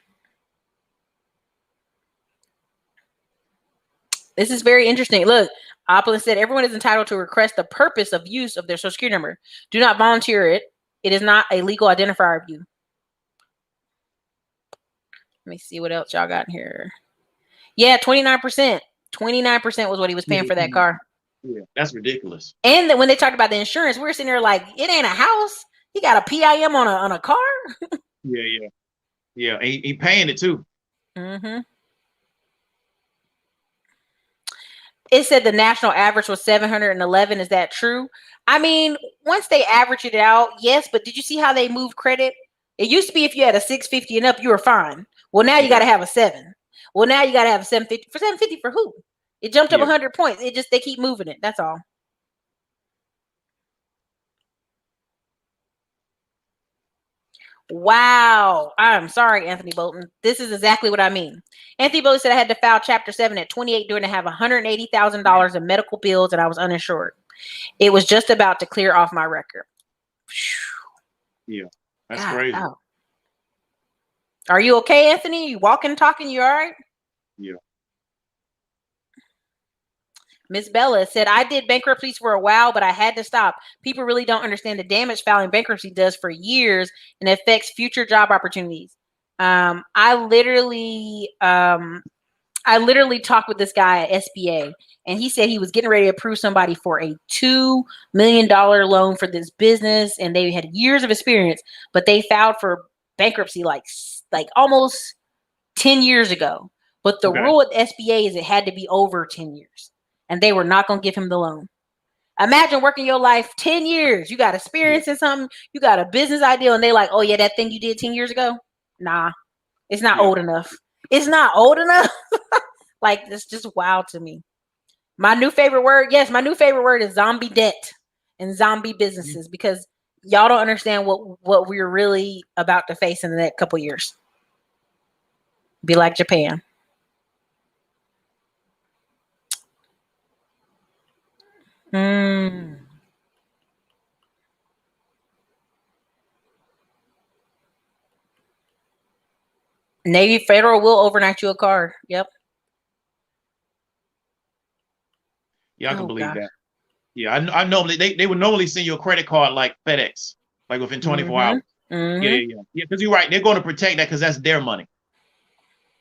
This is very interesting. Look, Opulin said everyone is entitled to request the purpose of use of their social security number. Do not volunteer it. It is not a legal identifier of you. Let me see what else y'all got in here. Yeah, 29%. 29% was what he was paying for that car. Yeah, that's ridiculous. And then when they talked about the insurance, we were sitting there like, it ain't a house. He got a PIM on a car. Yeah. He paying it too. Mm-hmm. It said the national average was 711. Is that true? I mean, once they average it out, yes. But did you see how they moved credit? It used to be if you had a 650 and up, you were fine. Well, now you got to have a 7. Well, now you got to have a 750. For 750 for who? It jumped up 100 points. They keep moving it. That's all. Wow. I'm sorry, Anthony Bolton. This is exactly what I mean. Anthony Bolton said I had to file Chapter 7 at 28 during to have $180,000 in medical bills and I was uninsured. It was just about to clear off my record. Yeah, that's crazy. Wow. Are you okay, Anthony? You walking, talking? You all right? Yeah. Miss Bella said, I did bankruptcies for a while, but I had to stop. People really don't understand the damage filing bankruptcy does for years and affects future job opportunities. I literally I literally talked with this guy at SBA, and he said he was getting ready to approve somebody for a $2 million loan for this business, and they had years of experience, but they filed for bankruptcy like almost 10 years ago. But the rule at SBA is it had to be over 10 years, and they were not going to give him the loan. Imagine working your life 10 years. You got experience in something, you got a business idea, and they like, oh yeah, that thing you did 10 years ago? Nah, it's not old enough. It's not old enough. Like, it's just wild to me. My new favorite word is zombie debt and zombie businesses, because y'all don't understand what we're really about to face in the next couple years. Be like Japan. Navy Federal will overnight you a car. Yep. Yeah, I can believe that. Yeah, I normally they would normally send you a credit card like FedEx, like within 24 hours. Yeah. Because you're right. They're going to protect that because that's their money.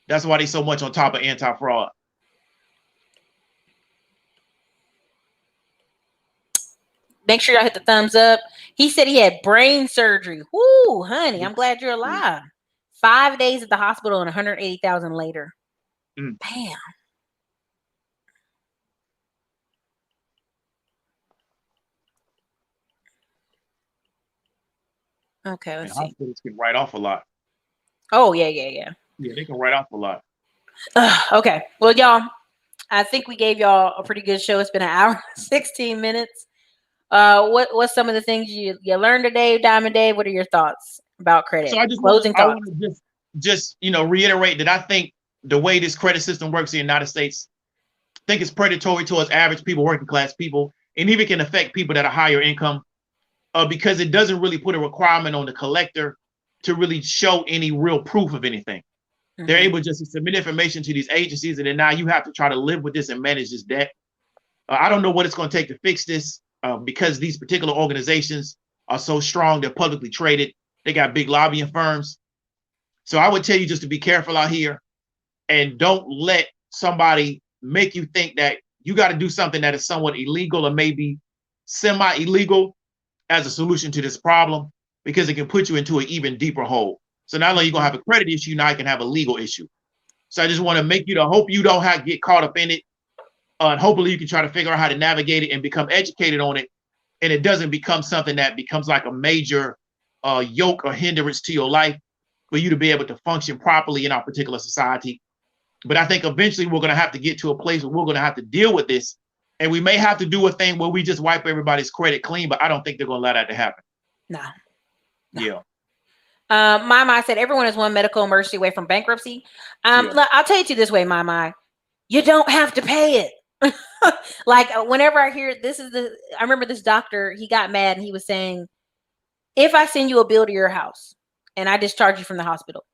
That's why they so much on top of anti-fraud. Make sure y'all hit the thumbs up. He said he had brain surgery. Woo, honey, I'm glad you're alive. 5 days at the hospital and 180,000 later. Bam. Okay, let's see. Hospitals can write off a lot. Oh, yeah. Yeah, they can write off a lot. Okay. Well, y'all, I think we gave y'all a pretty good show. It's been an hour and 16 minutes. What's some of the things you learned today, Diamond Dave? What are your thoughts about credit? So I want to just reiterate that I think the way this credit system works in the United States, I think it's predatory towards average people, working class people, and even can affect people that are higher income, because it doesn't really put a requirement on the collector to really show any real proof of anything. They're able just to submit information to these agencies, and then now you have to try to live with this and manage this debt. I don't know what it's going to take to fix this, because these particular organizations are so strong. They're publicly traded. They got big lobbying firms. So I would tell you just to be careful out here, and don't let somebody make you think that you got to do something that is somewhat illegal or maybe semi-illegal as a solution to this problem, because it can put you into an even deeper hole. So not only are you going to have a credit issue, now you can have a legal issue. So I just want to make you to hope you don't get caught up in it. And hopefully you can try to figure out how to navigate it and become educated on it. And it doesn't become something that becomes like a major yoke or hindrance to your life for you to be able to function properly in our particular society. But I think eventually we're going to have to get to a place where we're going to have to deal with this. And we may have to do a thing where we just wipe everybody's credit clean, but I don't think they're going to allow that to happen. No. Yeah. My said everyone is one medical emergency away from bankruptcy. I'll tell you this way, my, you don't have to pay it. Like, whenever I hear I remember this doctor, he got mad and he was saying, if I send you a bill to your house and I discharge you from the hospital,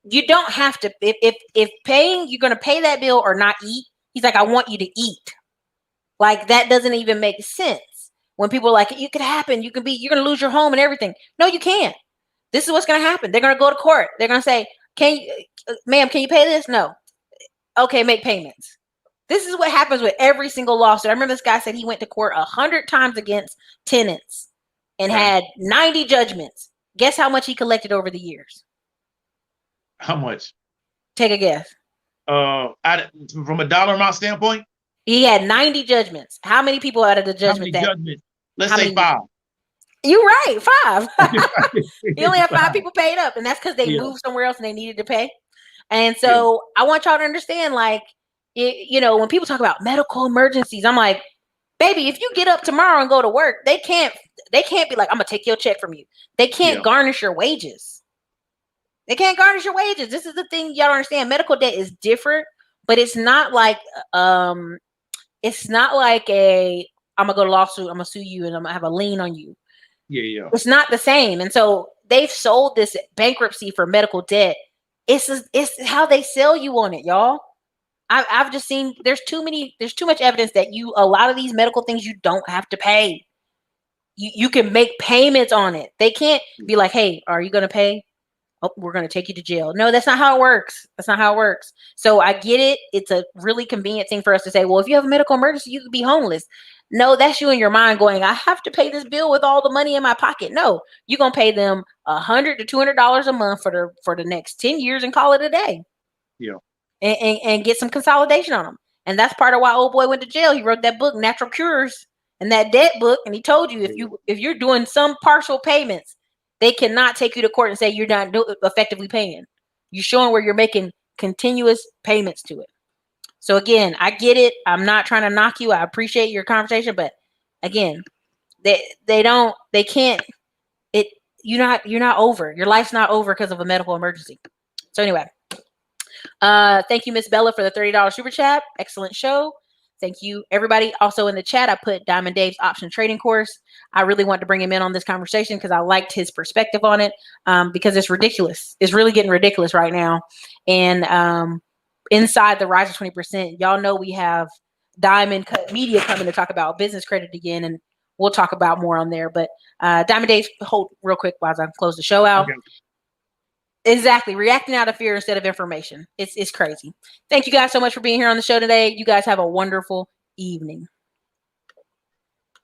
you don't have to, if paying, you're going to pay that bill or not eat. He's like, I want you to eat. Like, that doesn't even make sense. When people are like, it could happen, you're going to lose your home and everything. No, you can't. This is what's going to happen. They're going to go to court. They're going to say, ma'am, can you pay this? No. Okay, make payments. This is what happens with every single lawsuit. I remember this guy said he went to court 100 times against tenants and had 90 judgments. Guess how much he collected over the years? How much? Take a guess. From a dollar amount standpoint? He had 90 judgments. How many people out of the judgment? Let's say 5. You're right, 5. He only had 5 people paid up, and that's because they moved somewhere else and they needed to pay. And so I want y'all to understand, like, when people talk about medical emergencies, I'm like, baby, if you get up tomorrow and go to work, they can't be like, I'm gonna take your check from you. They can't garnish your wages. They can't garnish your wages. This is the thing y'all don't understand. Medical debt is different, but it's not like I'm gonna go to lawsuit, I'm gonna sue you, and I'm gonna have a lien on you. Yeah. It's not the same. And so they've sold this bankruptcy for medical debt. It's how they sell you on it, y'all. I've just seen there's too much evidence that a lot of these medical things you don't have to pay. You can make payments on it. They can't be like, hey, are you gonna pay? oh, we're going to take you to jail. No, that's not how it works. That's not how it works. So I get it. It's a really convenient thing for us to say, well, if you have a medical emergency, you could be homeless. No, that's you in your mind going, I have to pay this bill with all the money in my pocket. No, you're going to pay them $100 to $200 a month for the next 10 years and call it a day. Yeah. And get some consolidation on them. And that's part of why old boy went to jail. He wrote that book, Natural Cures, and that debt book. And he told you if you're doing some partial payments, they cannot take you to court and say you're not effectively paying. You're showing where you're making continuous payments to it. So again, I get it. I'm not trying to knock you. I appreciate your conversation, but again, they can't. You're not over. Your life's not over because of a medical emergency. So anyway, thank you, Miss Bella, for the $30 super chat. Excellent show. Thank you, everybody. Also in the chat, I put Diamond Dave's option trading course. I really want to bring him in on this conversation because I liked his perspective on it, because it's ridiculous. It's really getting ridiculous right now. And inside the Rise of 20%, y'all know we have Diamond Media coming to talk about business credit again, and we'll talk about more on there. But Diamond Dave, hold real quick while I close the show out. Okay. Exactly. Reacting out of fear instead of information. It's crazy. Thank you guys so much for being here on the show today. You guys have a wonderful evening.